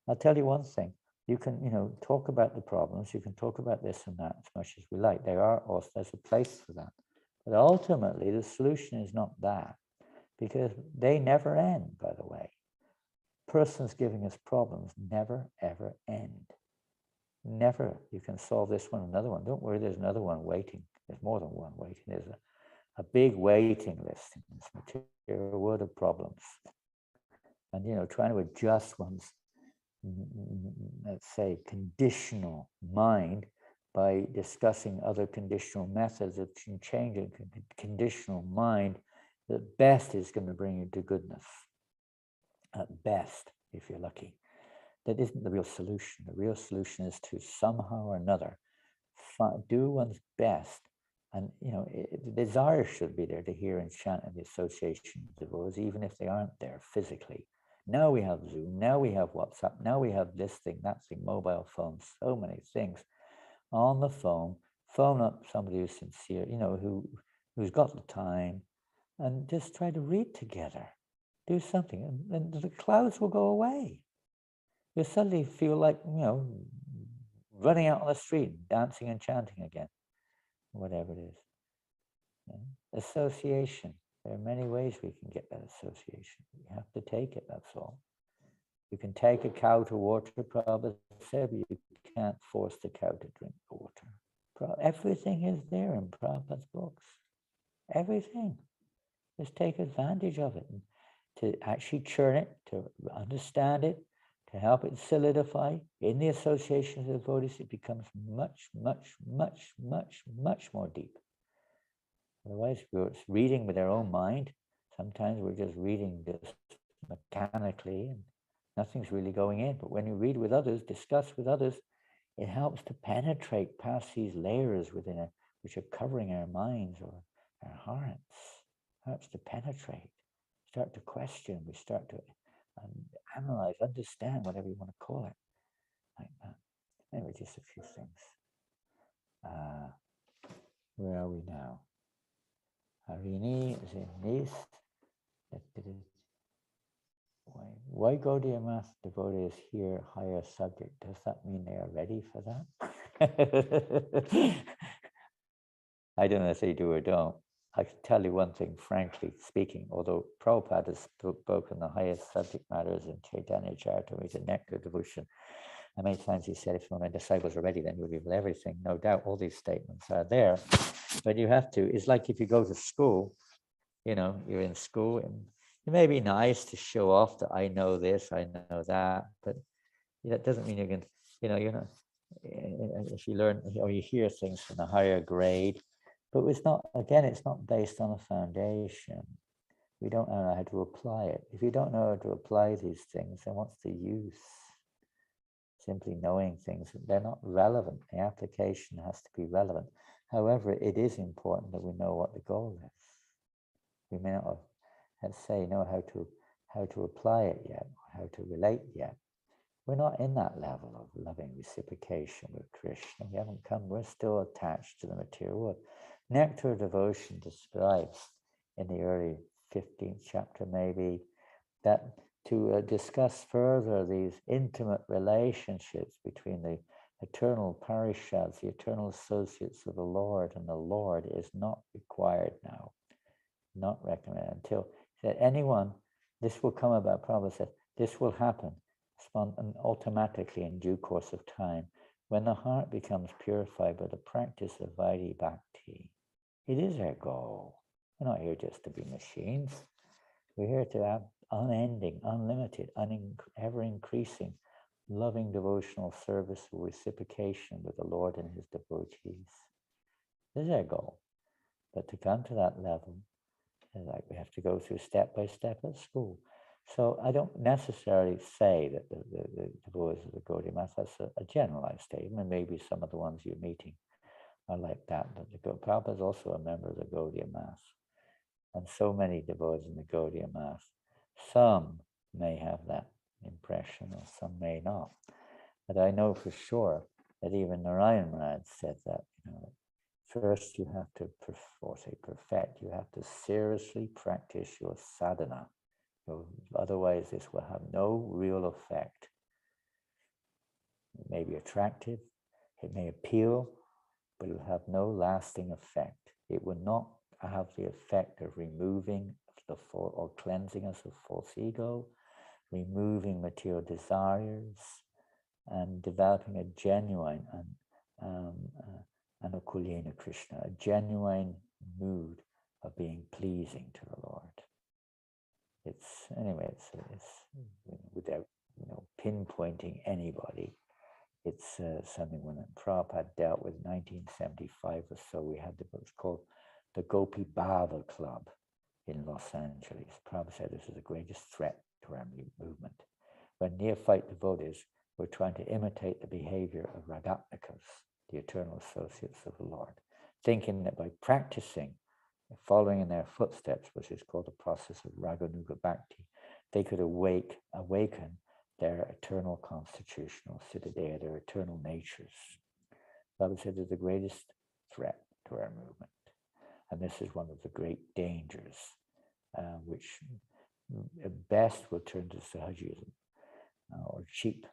I'll tell you one thing. You can, talk about the problems. You can talk about this and that as much as we like. There's a place for that. But ultimately, the solution is not that, because they never end, by the way. Persons giving us problems never, ever end. Never. You can solve this one, another one. Don't worry, there's another one waiting. There's more than one waiting. There's a big waiting list in this material world of problems. And, trying to adjust one's, let's say, conditional mind by discussing other conditional methods of changing conditional mind, at best is going to bring you to goodness. At best, if you're lucky. That isn't the real solution. The real solution is to somehow or another do one's best. And, the desire should be there to hear and chant in the association of devotees, even if they aren't there physically. Now we have Zoom, now we have WhatsApp, now we have this thing, that thing, mobile phones, so many things. On the phone up somebody who's sincere, who's got the time, and just try to read together. Do something, and the clouds will go away. You'll suddenly feel like, running out on the street, dancing and chanting again, whatever it is. Association. There are many ways we can get that association. You have to take it, that's all. You can take a cow to water, Prabhupada said, but you can't force the cow to drink the water. Everything is there in Prabhupada's books. Everything. Just take advantage of it and to actually churn it, to understand it, to help it solidify in the association of devotees. It becomes much, much, much, much, much more deep. Otherwise, we're reading with our own mind. Sometimes we're just reading just mechanically and nothing's really going in. But when you read with others, discuss with others, it helps to penetrate past these layers within which are covering our minds or our hearts. It helps to penetrate, start to question, we start to analyze, understand, whatever you want to call it, like that. Anyway, just a few things. Where are we now? Harini is in this. Why Gaudiya Math devotees here higher subject? Does that mean they are ready for that? I don't know if they do or don't. I can tell you one thing, frankly speaking, although Prabhupada has spoken the highest subject matters in Chaitanya Charitamrita, Nectar Devotion, and many times he said, if my disciples are ready, then you'll reveal everything. No doubt all these statements are there, but you have to, it's like if you go to school, you know, you're in school, and it may be nice to show off that I know this, I know that, but that doesn't mean you're going to, you're not, if you learn or you hear things from a higher grade, but it's not, again, it's not based on a foundation. We don't know how to apply it. If you don't know how to apply these things, then what's the use? Simply knowing things, they're not relevant. The application has to be relevant. However, it is important that we know what the goal is. We may not, let's say, know how to apply it yet, how to relate yet. We're not in that level of loving reciprocation with Krishna. We haven't come, we're still attached to the material world. Nectar Devotion describes in the early 15th chapter maybe, that to discuss further these intimate relationships between the eternal parishads, the eternal associates of the Lord and the Lord is not required now, not recommended until that anyone, this will come about, Prabhupada said, this will happen automatically in due course of time when the heart becomes purified by the practice of Vaidhi Bhakti. It is our goal. We're not here just to be machines. We're here to have unending, unlimited, ever-increasing, loving devotional service or reciprocation with the Lord and his devotees. This is our goal. But to come to that level, like we have to go through step by step at school. So I don't necessarily say that the devotees of the Gaudiya Math, that's a generalized statement. Maybe some of the ones you're meeting are like that, but the Prabhupada is also a member of the Gaudiya Math. And so many devotees in the Gaudiya Math, some may have that impression or some may not. But I know for sure that even Narayan Maharaj said that, first you have to, perfect, you have to seriously practice your sadhana. Otherwise, this will have no real effect. It may be attractive, it may appeal, but it will have no lasting effect. It will not have the effect of removing or cleansing us of false ego, removing material desires, and developing a genuine anukulena Krishna, a genuine mood of being pleasing to the Lord. It's without pinpointing anybody. It's something when Prabhupada dealt with 1975 or so. We had what's called the Gopi Bhava Club in Los Angeles. Prabhupada said this is the greatest threat to our movement. When neophyte devotees were trying to imitate the behavior of Ragatmikas, the eternal associates of the Lord, thinking that by practicing, following in their footsteps, which is called the process of Raganuga Bhakti, they could awaken their eternal constitutional siddhadeha, their eternal natures. Prabhupada said is the greatest threat to our movement. And this is one of the great dangers, which at best will turn to Sahajism or cheap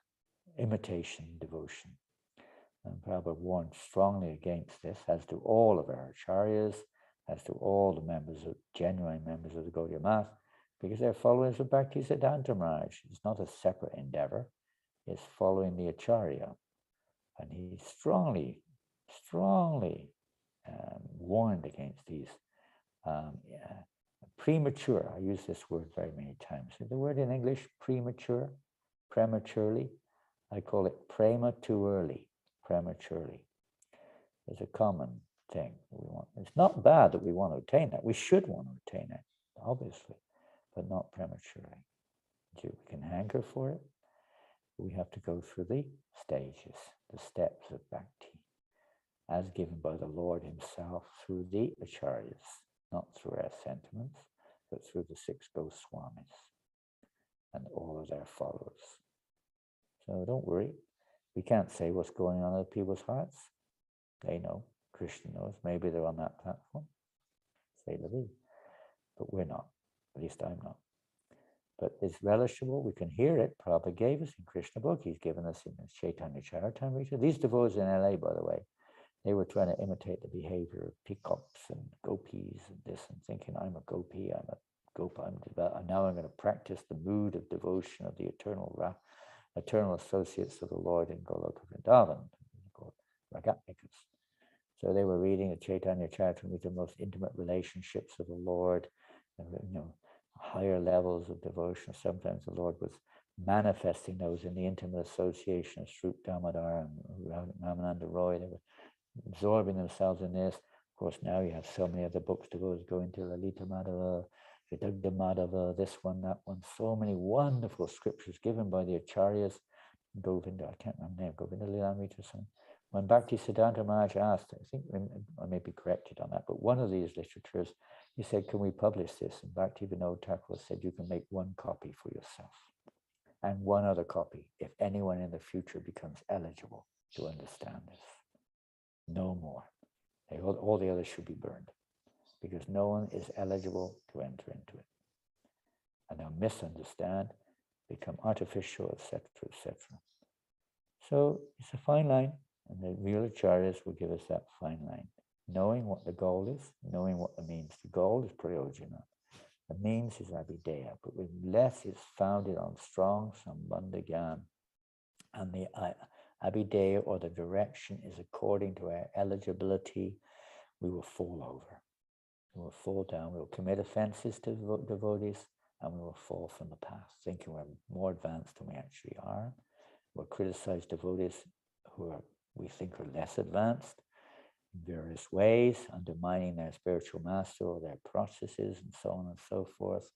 imitation devotion. And Prabhupada warned strongly against this, as do all of our acharyas, as do all the genuine members of the Gaudiya Math, because they're followers of Bhaktisiddhanta Maharaj. It's not a separate endeavor, it's following the acharya. And he strongly warned against these premature, I use this word very many times. The word in English, premature, prematurely, I call it prematurely. It's a common thing we want. It's not bad that we want to attain that. We should want to attain it, obviously, but not prematurely. We can hanker for it. We have to go through the stages, the steps of bhakti, as given by the Lord himself through the acharyas, not through our sentiments, but through the 6 Goswamis and all of their followers. So don't worry. We can't say what's going on in other people's hearts. They know. Krishna knows. Maybe they're on that platform. Say la vie. But we're not. At least I'm not. but it's relishable. We can hear it. Prabhupada gave us in Krishna book. He's given us in the Chaitanya Charitamrita. These devotees in LA, by the way, they were trying to imitate the behavior of peacocks and gopis and this, and thinking, I'm a gopi, I'm a gopa, now I'm going to practice the mood of devotion of the eternal associates of the Lord in Goloka Vrindavan, called Ragatmikas. So they were reading the Chaitanya Charitamrita, the most intimate relationships of the Lord, and, higher levels of devotion. Sometimes the Lord was manifesting those in the intimate association of Srup Damodar and Ramananda Roy. They were absorbing themselves in this. Of course, now you have so many other books to go into, Lalita Madhava, Vidagda Madhava, this one, that one. So many wonderful scriptures given by the Acharyas. Govinda, I can't remember the name, Govinda Lilamrita or something. When Bhakti Siddhanta Maharaj asked, I think I may be corrected on that, but one of these literatures, he said, can we publish this? And Bhakti Vinod Thakur said, you can make one copy for yourself and one other copy if anyone in the future becomes eligible to understand this. No more. All the others should be burned because no one is eligible to enter into it. And they'll misunderstand, become artificial, etc., etc. So it's a fine line, and the real acharyas will give us that fine line. Knowing what the goal is, knowing what the means. The goal is prayojana. The means is abhideya, but unless it's founded on strong sambandha gyan, and the abhideya or the direction is according to our eligibility, we will fall over. We will fall down. We will commit offenses to devotees, and we will fall from the path, thinking we're more advanced than we actually are. We'll criticize devotees who we think are less advanced in various ways, undermining their spiritual master or their processes and so on and so forth,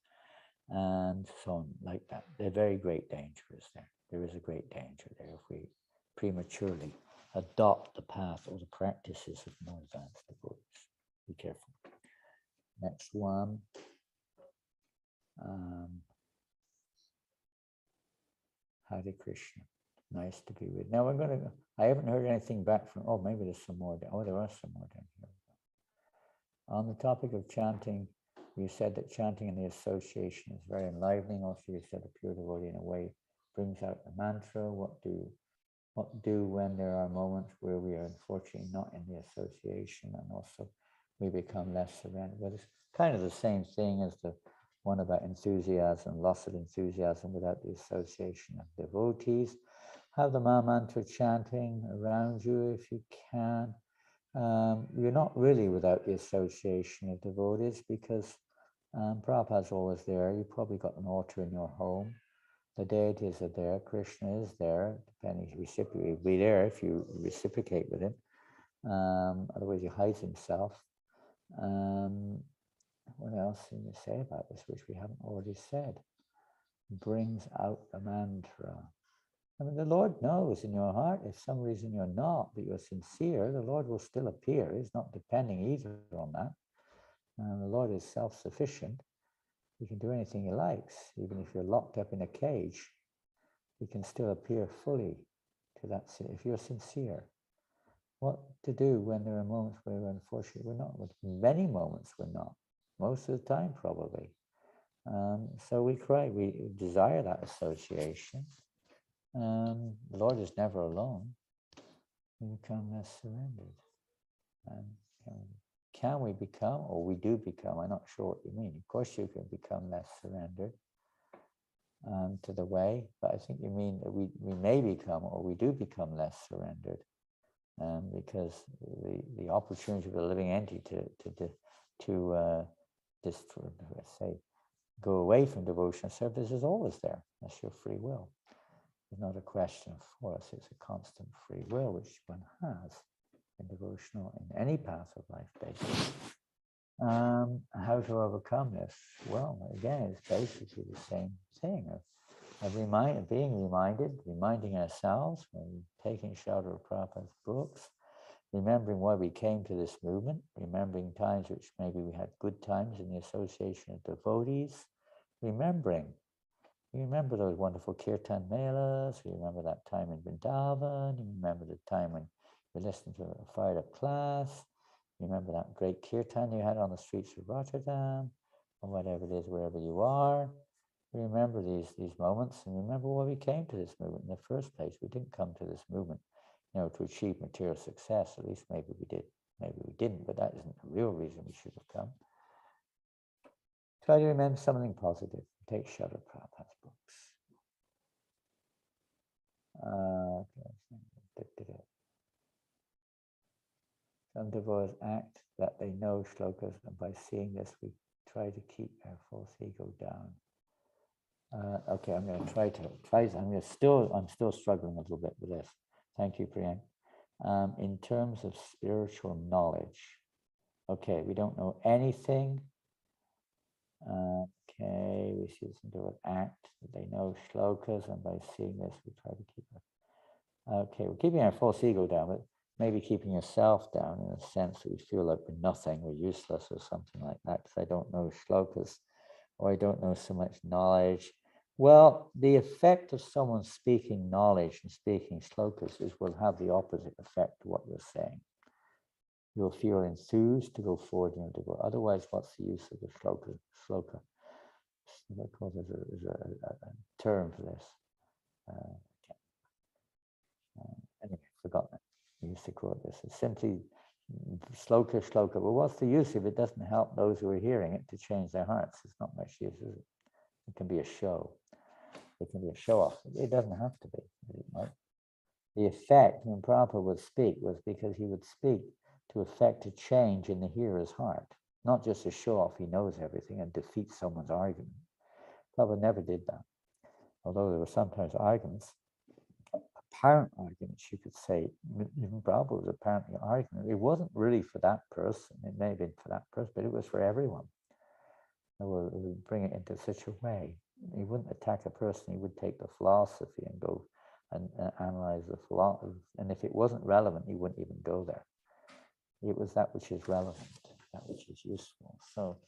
and so on like that. The very great danger is there. There is a great danger there if we prematurely adopt the path or the practices of more advanced devotees. Be careful. Next one. Hare Krishna. Nice to be with. Now I haven't heard anything back from, maybe there's some more. There are some more down here. On the topic of chanting, you said that chanting in the association is very enlivening. Also, you said a pure devotee in a way brings out the mantra. What do when there are moments where we are unfortunately not in the association, and also we become less surrendered? Well, it's kind of the same thing as the one about enthusiasm, loss of enthusiasm without the association of devotees. Have the Maha Mantra chanting around you if you can. You're not really without the association of devotees because Prabhupada's always there. You've probably got an altar in your home. The deities are there. Krishna is there. Depending, he'll be there if you reciprocate with him. Otherwise, he hides himself. What else can you say about this, which we haven't already said? Brings out the mantra. I mean, the Lord knows in your heart, if some reason you're not, but you're sincere, the Lord will still appear. He's not depending either on that. The Lord is self-sufficient. He can do anything he likes. Even if you're locked up in a cage, he can still appear fully to that, if you're sincere. What to do when there are moments where unfortunately we're not? With many moments we're not. Most of the time, probably. So we cry, we desire that association. The Lord is never alone. We become less surrendered. And can we become, or we do become, I'm not sure what you mean. Of course you can become less surrendered to the way, but I think you mean that we may become, or we do become less surrendered because the opportunity for the living entity to let's say, go away from devotional service is always there. That's your free will. It's not a question of force, it's a constant free will, which one has in devotional, in any path of life, basically. How to overcome this? Well, again, it's basically the same thing of being reminding ourselves when taking shelter of Prabhupada's books, remembering why we came to this movement, remembering times which maybe we had good times in the association of devotees, you remember those wonderful kirtan melas, you remember that time in Vrindavan, you remember the time when you listened to a fired up class, you remember that great kirtan you had on the streets of Rotterdam, or whatever it is, wherever you are. We remember these moments, and remember why we came to this movement in the first place. We didn't come to this movement, to achieve material success. At least maybe we did, maybe we didn't, but that isn't the real reason we should have come. Try to remember something positive. Take Shutter Prabhupada's books. Some devotees act that they know shlokas, and by seeing this, we try to keep our false ego down. Okay, I'm going to try. I'm still struggling a little bit with this. Thank you, Priyank. In terms of spiritual knowledge, okay, we don't know anything. Okay, we see some devotees act that they know shlokas, and by seeing this, we try to keep it. Okay, we're keeping our false ego down, but maybe keeping yourself down in a sense that we feel like we're nothing, we're useless or something like that, because I don't know shlokas, or I don't know so much knowledge. Well, the effect of someone speaking knowledge and speaking shlokas is will have the opposite effect to what you're saying. You'll feel enthused to go forward and to go. Otherwise, what's the use of the shloka? Shloka. There's a term for this. Anyway, forgotten it. We used to quote this. It's simply sloka, shloka. Well, what's the use if it doesn't help those who are hearing it to change their hearts? It's not much use, is it? It can be a show. It can be a show off. It doesn't have to be. Right? The effect when Prabhupada would speak was because he would speak to effect a change in the hearer's heart, not just a show off. He knows everything and defeats someone's argument. Prabhupada never did that. Although there were sometimes arguments, apparent arguments, you could say, even Prabhupada was apparently arguing. It wasn't really for that person. It may have been for that person, but it was for everyone. It would bring it into such a way. He wouldn't attack a person. He would take the philosophy and go and analyze the philosophy. And if it wasn't relevant, he wouldn't even go there. It was that which is relevant, that which is useful. So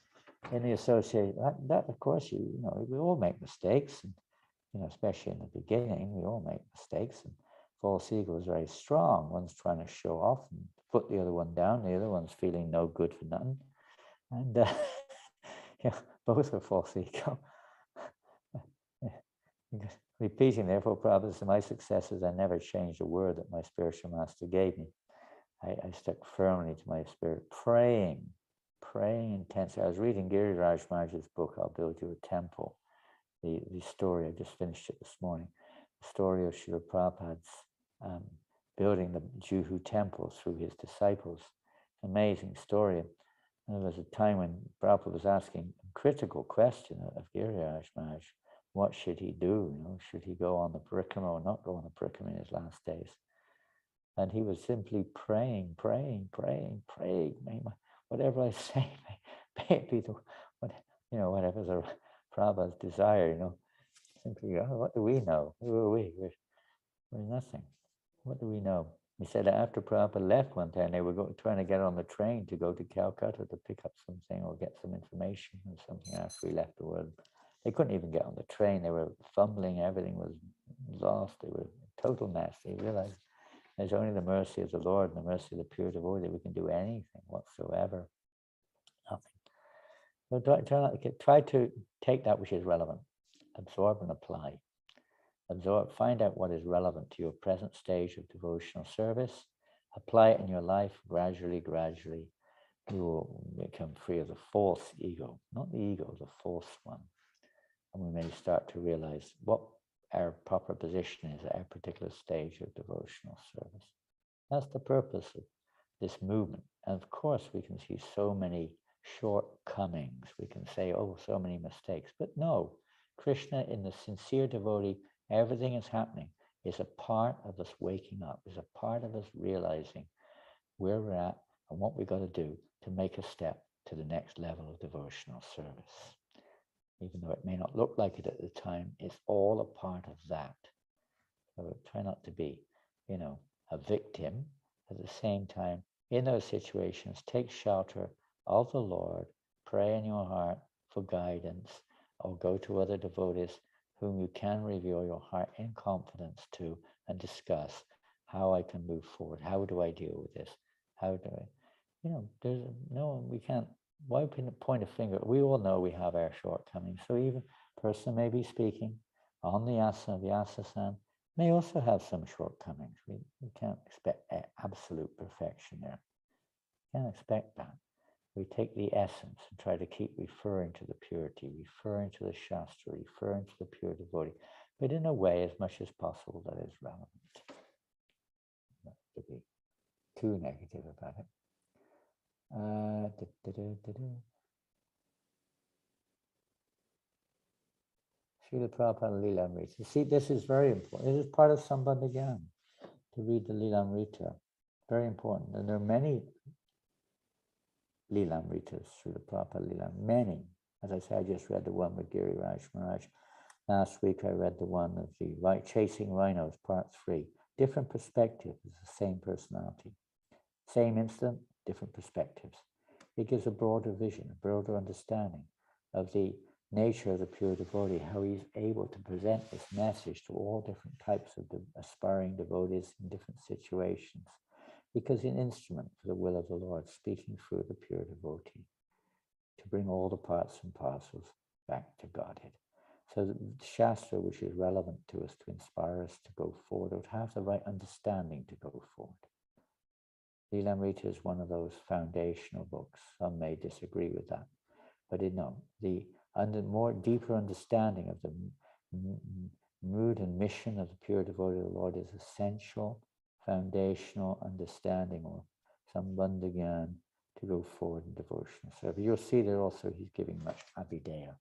in the association, that of course, we all make mistakes. And, especially in the beginning, we all make mistakes, and false ego is very strong. One's trying to show off and put the other one down. The other one's feeling no good for nothing, and both are false ego. Repeating, therefore, Prabhupada said, my successors, I never changed a word that my spiritual master gave me. I stuck firmly to my spirit, praying intensely. I was reading Giriraj Maharaj's book, I'll Build You a Temple. The story, I just finished it this morning, the story of Srila Prabhupada's building the Juhu temple through his disciples. Amazing story. And there was a time when Prabhupada was asking a critical question of Giriraj Maharaj, what should he do? Should he go on the parikrama or not go on the parikrama in his last days? And he was simply praying. Whatever I say, may it be the whatever the Prabhupada's desire. Simply, what do we know? Who are we? We're nothing. What do we know? He said that after Prabhupada left one time, they were trying to get on the train to go to Calcutta to pick up something or get some information or something after he left the world. They couldn't even get on the train. They were fumbling. Everything was lost. They were a total mess. They realized there's only the mercy of the Lord and the mercy of the pure devotee that we can do anything whatsoever. Nothing. So try to take that which is relevant, absorb and apply. Absorb, find out what is relevant to your present stage of devotional service. Apply it in your life gradually. You will become free of the false ego, not the ego, the false one. And we may start to realize what our proper position is at our particular stage of devotional service. That's the purpose of this movement. And of course, we can see so many shortcomings. We can say, oh, so many mistakes. But no, Krishna, in the sincere devotee, everything is happening is a part of us waking up, is a part of us realizing where we're at and what we've got to do to make a step to the next level of devotional service. Even though it may not look like it at the time, it's all a part of that. So try not to be, a victim. At the same time, in those situations, take shelter of the Lord, pray in your heart for guidance, or go to other devotees whom you can reveal your heart in confidence to and discuss how I can move forward. How do I deal with this? How do I, there's no, we can't, why point a finger? We all know we have our shortcomings. So even person may be speaking on the asana may also have some shortcomings. We can't expect absolute perfection there. Can't expect that. We take the essence and try to keep referring to the purity, referring to the Shastra, referring to the pure devotee, but in a way as much as possible that is relevant. Not to be too negative about it. Srila Prabhupada Lila Amrita. See, this is very important. This is part of Sambandhagyan, to read the Lila Amrita. Very important. And there are many Lila Amritas, Srila Prabhupada Lila, many. As I said, I just read the one with Giri Raj Maharaj. Last week I read the one of the Chasing Rhinos, part 3. Different perspectives, the same personality. Same incident, different perspectives. It gives a broader vision, a broader understanding of the nature of the pure devotee, how he's able to present this message to all different types of aspiring devotees in different situations. Because an instrument for the will of the Lord, speaking through the pure devotee, to bring all the parts and parcels back to Godhead. So the Shastra, which is relevant to us, to inspire us to go forward, would have the right understanding to go forward. Lilamrita is one of those foundational books. Some may disagree with that, but the more deeper understanding of the mood and mission of the pure devotee of the Lord is essential, foundational understanding or sambandhagyan to go forward in devotional service. You'll see there also he's giving much abhideya,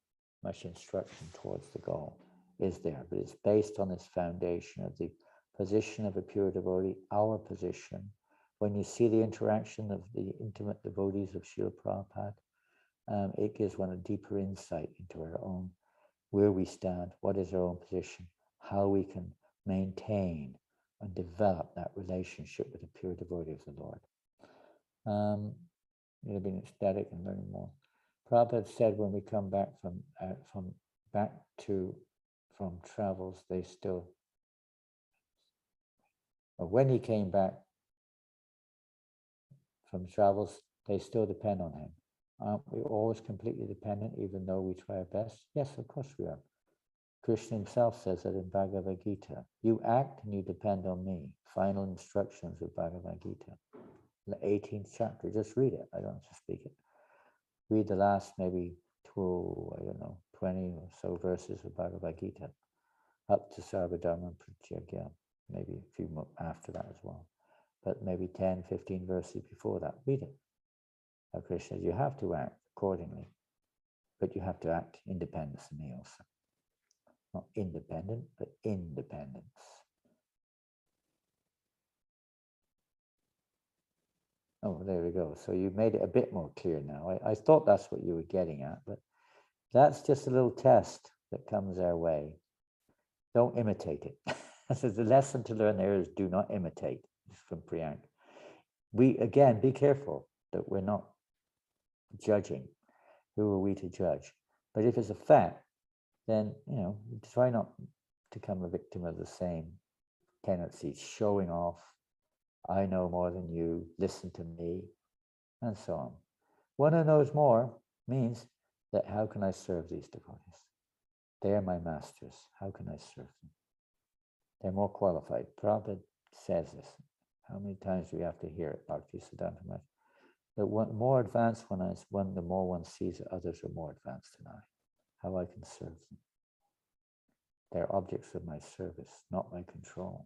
much instruction towards the goal is there, but it's based on this foundation of the position of a pure devotee, our position. When you see the interaction of the intimate devotees of Srila Prabhupada, it gives one a deeper insight into our own, where we stand, what is our own position, how we can maintain and develop that relationship with the pure devotee of the Lord. Being ecstatic and learning more. Prabhupada said when we come back from travels, they still, or when he came back from travels, they still depend on him. Aren't we always completely dependent, even though we try our best? Yes, of course we are. Krishna himself says that in Bhagavad Gita, you act and you depend on me. Final instructions of Bhagavad Gita. The 18th chapter, just read it. I don't have to speak it. Read the last maybe 20 or so verses of Bhagavad Gita, up to Sarvadharma Pratyagya, maybe a few more after that as well. But maybe 10, 15 verses before that, read it. Now Krishna says you have to act accordingly, but you have to act in dependence on me also. Not independent, but independence. Oh, there we go. So you made it a bit more clear now. I thought that's what you were getting at, but that's just a little test that comes our way. Don't imitate it. So the lesson to learn there is do not imitate. This is from Priyank. Again, be careful that we're not judging. Who are we to judge? But if it's a fact, then, try not to become a victim of the same tendencies, showing off, I know more than you, listen to me, and so on. One who knows more means that how can I serve these devotees? They are my masters. How can I serve them? They're more qualified. Prabhupada says this. How many times do we have to hear it? Bhaktisiddhanta Maharaj. The more advanced one is, the more one sees that others are more advanced than I. How I can serve them. They're objects of my service, not my control.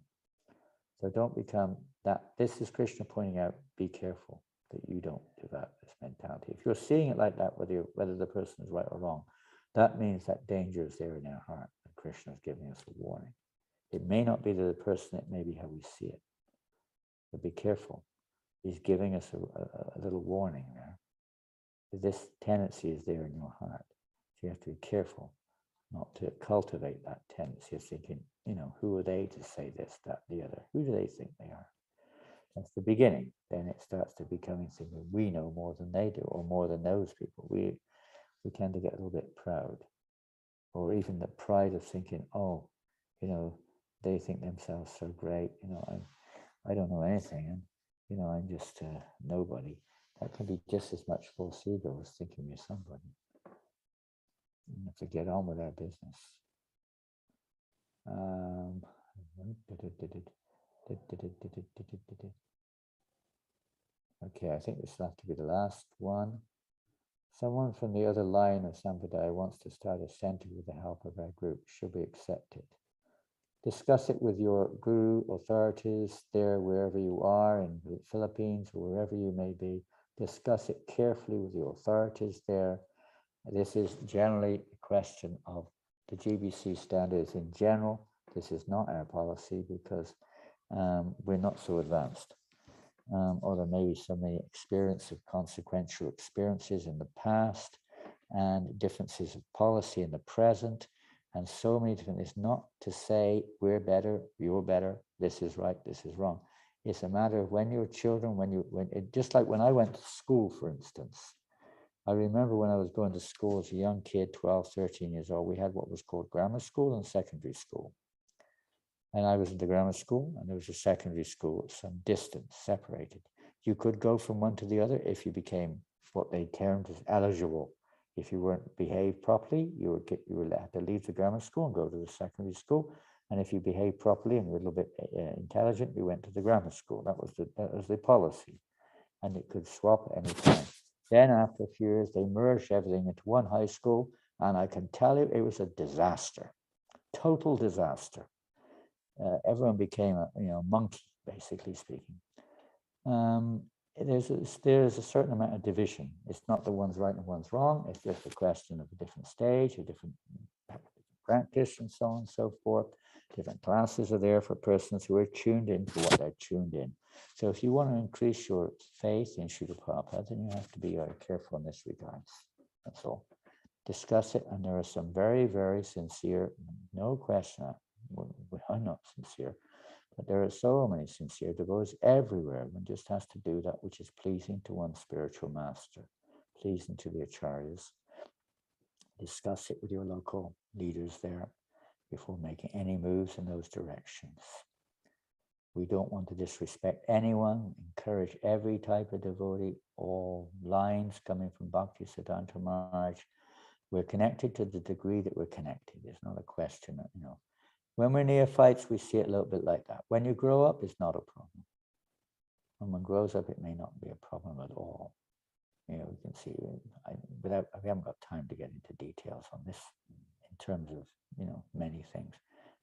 So don't become that. This is Krishna pointing out, be careful that you don't develop this mentality. If you're seeing it like that, whether the person is right or wrong, that means that danger is there in our heart. And Krishna is giving us a warning. It may not be to the person, it may be how we see it. But be careful. He's giving us a little warning there. This tendency is there in your heart. So you have to be careful not to cultivate that tendency of thinking, who are they to say this, that, the other? Who do they think they are? That's the beginning. Then it starts to becoming thinking we know more than they do, or more than those people. We tend to get a little bit proud, or even the pride of thinking, they think themselves so great. I don't know anything, and I'm just nobody. That can be just as much false ego as thinking you're somebody. We have to get on with our business. Okay, I think this will have to be the last one. Someone from the other line of Sampradaya wants to start a center with the help of our group. Should we accept it? Discuss it with your guru authorities there, wherever you are, in the Philippines or wherever you may be. Discuss it carefully with the authorities there. This is generally a question of the GBC standards in general. This is not our policy because we're not so advanced. Or there may be so many experience of consequential experiences in the past and differences of policy in the present, and so many different. It's not to say we're better, you're better, this is right, this is wrong. It's a matter of when you're children, just like when I went to school, for instance. I remember when I was going to school as a young kid, 12, 13 years old, we had what was called grammar school and secondary school. And I was in the grammar school and there was a secondary school at some distance separated. You could go from one to the other if you became what they termed as eligible. If you weren't behaved properly, you would have to leave the grammar school and go to the secondary school. And if you behaved properly and were a little bit intelligent, you went to the grammar school. That was the policy. And it could swap any time. Then after a few years, they merged everything into one high school. And I can tell you, it was a disaster, total disaster. Everyone became a monkey, basically speaking. There's a certain amount of division. It's not the one's right and one's wrong. It's just a question of a different stage, a different practice, and so on and so forth. Different classes are there for persons who are tuned in to what they're tuned in. So if you want to increase your faith in Srila Prabhupada, then you have to be very careful in this regard. That's all. Discuss it, and there are some very, very sincere, no question. I'm not sincere, but there are so many sincere devotees everywhere. One just has to do that which is pleasing to one's spiritual master, pleasing to the acharyas. Discuss it with your local leaders there before making any moves in those directions. We don't want to disrespect anyone, encourage every type of devotee, all lines coming from Bhakti Siddhanta Maharaj. We're connected to the degree that we're connected. There's not a question that, when we're neophytes, we see it a little bit like that. When you grow up, it's not a problem. When one grows up, it may not be a problem at all. We can see, we haven't got time to get into details on this in terms of, many things.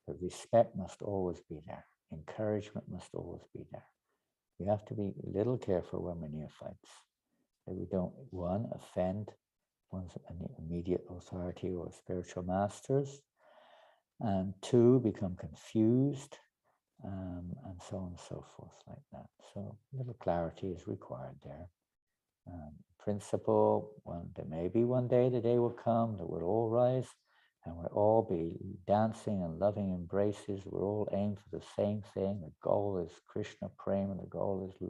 But respect must always be there. Encouragement must always be there. We have to be a little careful when we're neophytes, that we don't, one, offend one's immediate authority or spiritual masters, and two, become confused, and so on and so forth like that. So a little clarity is required there. Principle, there may be one day the day will come that we'll all rise and we'll all be dancing and loving embraces. We'll all aim for the same thing. The goal is Krishna Prema, the goal is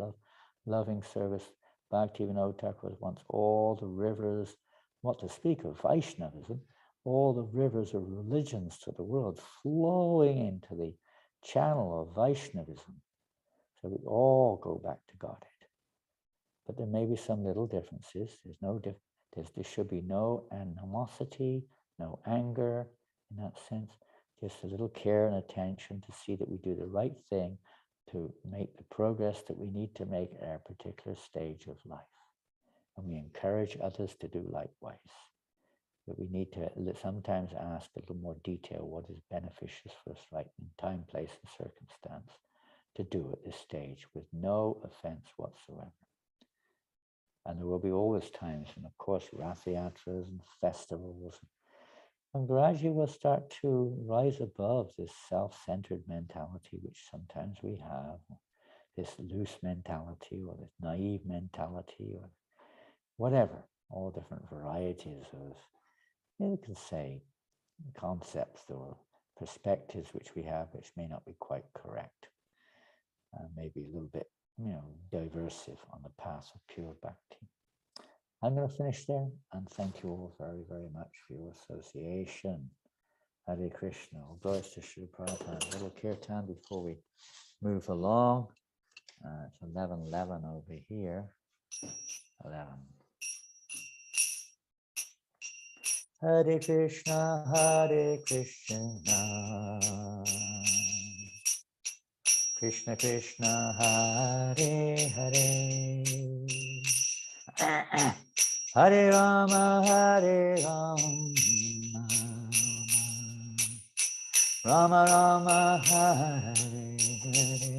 loving service. Bhaktivinoda Thakur wants all the rivers, what to speak of Vaishnavism, all the rivers of religions to the world flowing into the channel of Vaishnavism. So we all go back to Godhead. But there may be some little differences. There should be no animosity, no anger in that sense. Just a little care and attention to see that we do the right thing to make the progress that we need to make at our particular stage of life. And we encourage others to do likewise. But we need to sometimes ask a little more detail what is beneficial for us right in time, place, and circumstance to do at this stage with no offense whatsoever. And there will be always times, and of course, Rath Yatras and festivals. And gradually we'll start to rise above this self-centered mentality, which sometimes we have, this loose mentality or this naive mentality or whatever, all different varieties of, you can say, concepts or perspectives which we have, which may not be quite correct. Maybe a little bit, diversive on the path of pure bhakti. I'm going to finish there and thank you all very, very much for your association. Hare Krishna. All glories to Srila Prabhupada. A little kirtan before we move along. It's 11:11 over here. 11. Hare Krishna, Krishna Krishna, Hare Hare, Hare Rama, Hare Rama, Rama Rama, Hare Hare.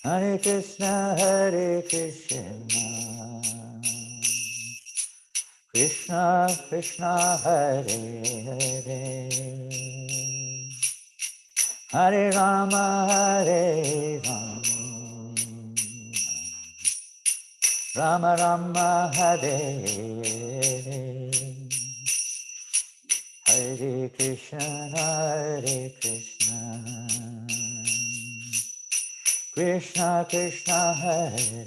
Hare Krishna, Krishna Krishna, Hare Hare, Hare Rama, Hare Rama, Rama Rama, Hare Hare. Hare Krishna, Krishna Krishna, Hare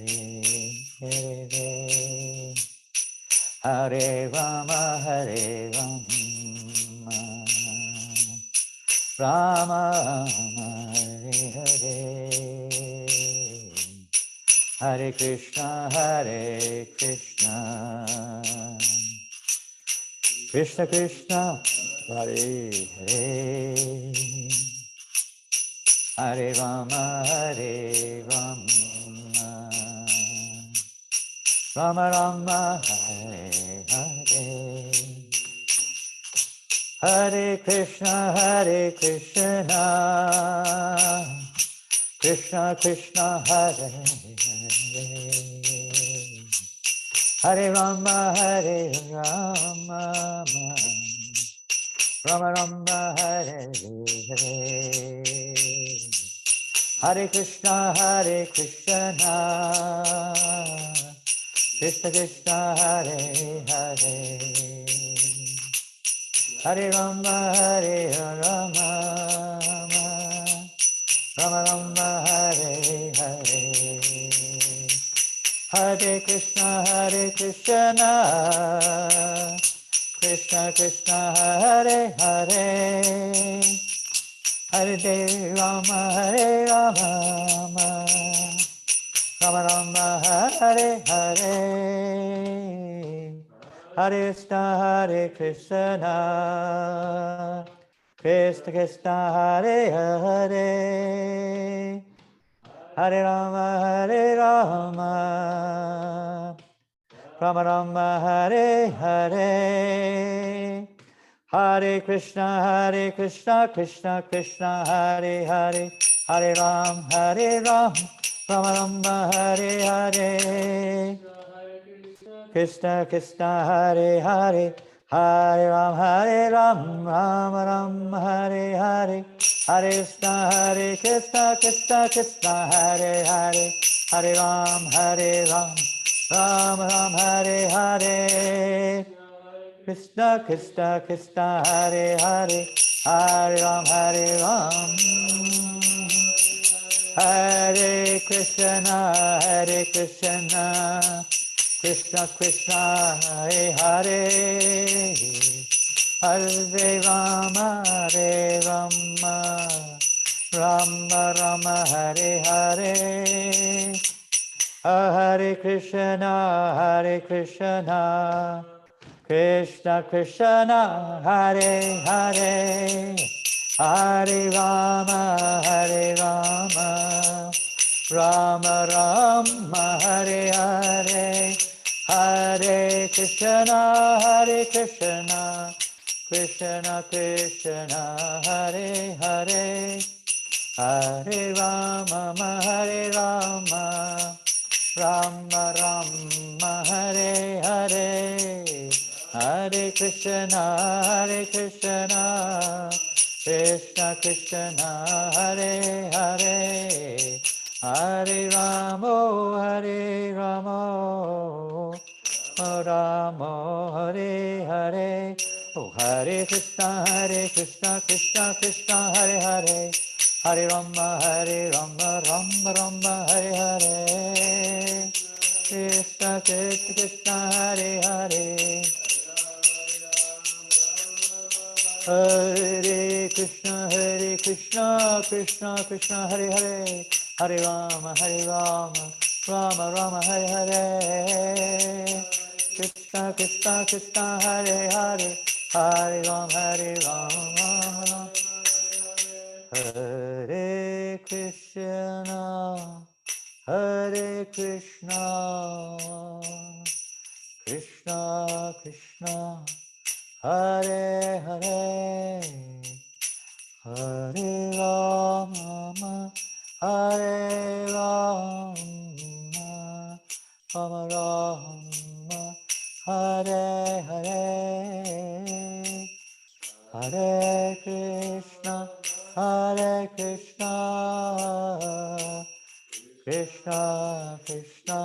Hare, Hare Rama, Hare Rama, Rama Rama, Hare Hare. Hare Krishna, Krishna Krishna, Hare Hare, Hare Rama, Hare Rama, Rama Rama, Hare Hare. Hare Krishna, Krishna Krishna, Hare Hare, Hare Rama, Hare Rama, Rama Rama, Hare Hare. Hare Krishna, Krishna Krishna, Hare Hare, Hare Rama, Hare Rama, Rama Rama, Hare Hare. Hare Krishna, Krishna Krishna, Hare Hare, Hare Rama, Hare Rama, Rama Rama, Hare Hare. Hare Krishna, Krishna Krishna, Hare Hare, Hare Rama, Hare Rama, Rama Rama, Hare Hare. Hare Krishna, Krishna Krishna, Hare Hare, Hare Ram, Rama Rama, Hare Hare. Krishna Krishna, Hare Hare, Hare Ram, Rama Rama, Hare Hare. Hare Krishna, Krishna Krishna, Hare Hare, Hare Ram, Rama Rama, Hare Hare. Krishna Krishna Krishna, Hare Hare, Hare Ram, Hare Krishna, Krishna Krishna, Hare Hare, Hare Rama, Rama Rama, Hare Hare. Hare Krishna, Krishna Krishna, Hare Hare, Hare Rama, Rama Rama, Hare Hare. Hare Krishna, Krishna Krishna, Hare Hare, Hare Rama, Hare Rama, Rama Rama, Hare Hare. Hare Krishna, Krishna Krishna, Hare Hare, Hare Ramo, Ramo, Hare Hare. Oh, Hare Krishna, Krishna Krishna, Hare Hare, Hare Rama, Rama Rama, Hare Hare. Krishna Krishna, Hare Hare, Hare Krishna, Krishna Krishna, Hare Hare, Hare Rama, Rama Rama, Hare Hare. Krishna Krishna Krishna Hare Hare Hare Ram Hare Ram Hare Krishna Hare Krishna Krishna Krishna Hare Hare Hare Rama Hare Rama Rama Rama Hare Hare Hare Krishna Krishna Krishna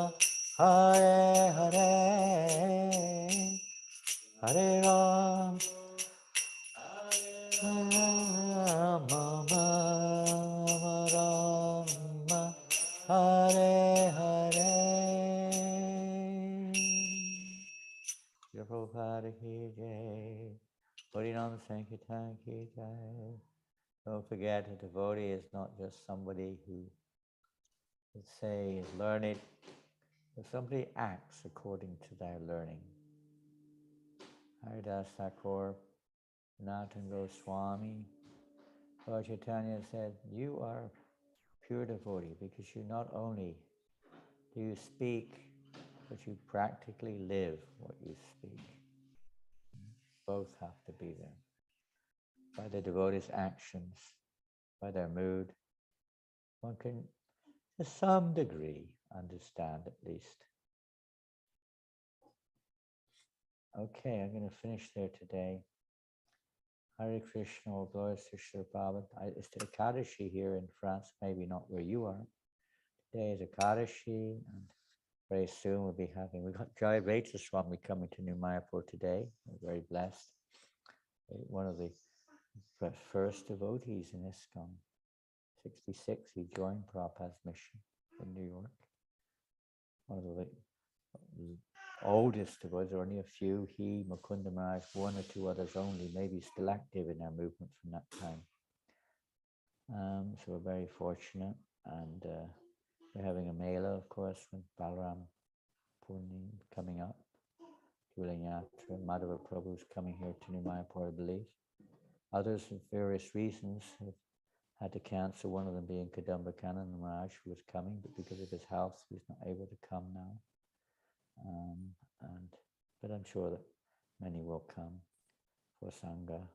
Hare Hare Hare Ram Rama Rama Hare Hare Jai Prabhupada ki jai Harinam Sankirtan ki jai. Don't forget, a devotee is not just somebody who, let's say, is learned, but somebody acts according to their learning. Haridas Thakur, Sanatana Goswami, Lord Chaitanya said, you are pure devotee because you not only do you speak, but you practically live what you speak. Both have to be there. By the devotee's actions, by their mood, one can, to some degree, understand at least. Okay, I'm going to finish there today. Hare Krishna, all glories to Srila Prabhupada. It's the Ekadashi here in France, maybe not where you are. Today is Ekadashi, and very soon we'll be having, we got Jai Vaita Swami coming to New Mayapur today. We're very blessed. One of the first devotees in ISKCON. 66, he joined Prabhupada's mission in New York. One of the oldest devotees, there are only a few, he, Mukunda Maharaj, one or two others only, maybe still active in our movement from that time. So we're very fortunate, and we're having a mela, of course, with Balaram Purni coming up, Yatra, Madhava Prabhu's coming here to New Mayapur, I believe. Others, for various reasons, have had to cancel, one of them being Kadamba Kanana Maharaj, who was coming, but because of his health, he's not able to come now. But I'm sure that many will come for Sangha,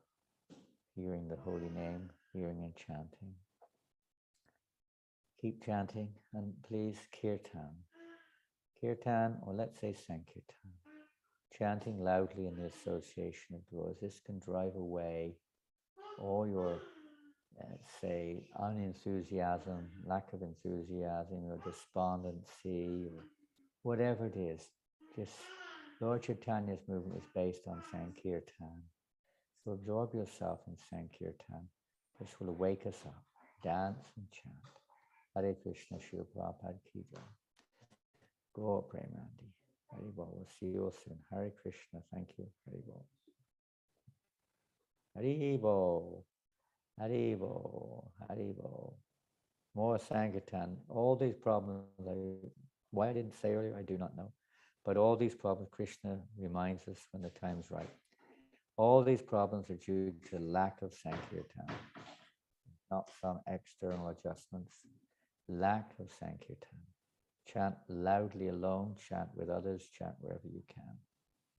hearing the holy name, hearing and chanting. Keep chanting, and please Kirtan. Kirtan, or let's say Sankirtan. Chanting loudly in the association of devotees. This can drive away all your, say, unenthusiasm, lack of enthusiasm, or despondency, or whatever it is. Just Lord Chaitanya's movement is based on Sankirtan. So absorb yourself in Sankirtan. This will wake us up. Dance and chant. Hare Krishna, Srila Prabhupada ki jai. Go Premanandi. Hare Bol. We'll see you all soon. Hare Krishna. Thank you. Hare Bol. Hare Bol. Hare Bol. Hare Bol. More Sankirtan. All these problems, why I didn't say earlier, I do not know. But all these problems, Krishna reminds us when the time's right. All these problems are due to lack of Sankirtan, not some external adjustments. Lack of Sankirtan. Chant loudly alone, chant with others, chant wherever you can.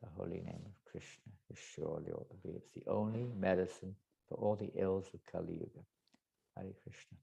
The holy name of Krishna is surely all to be. It's the only medicine for all the ills of Kali Yuga. Hare Krishna.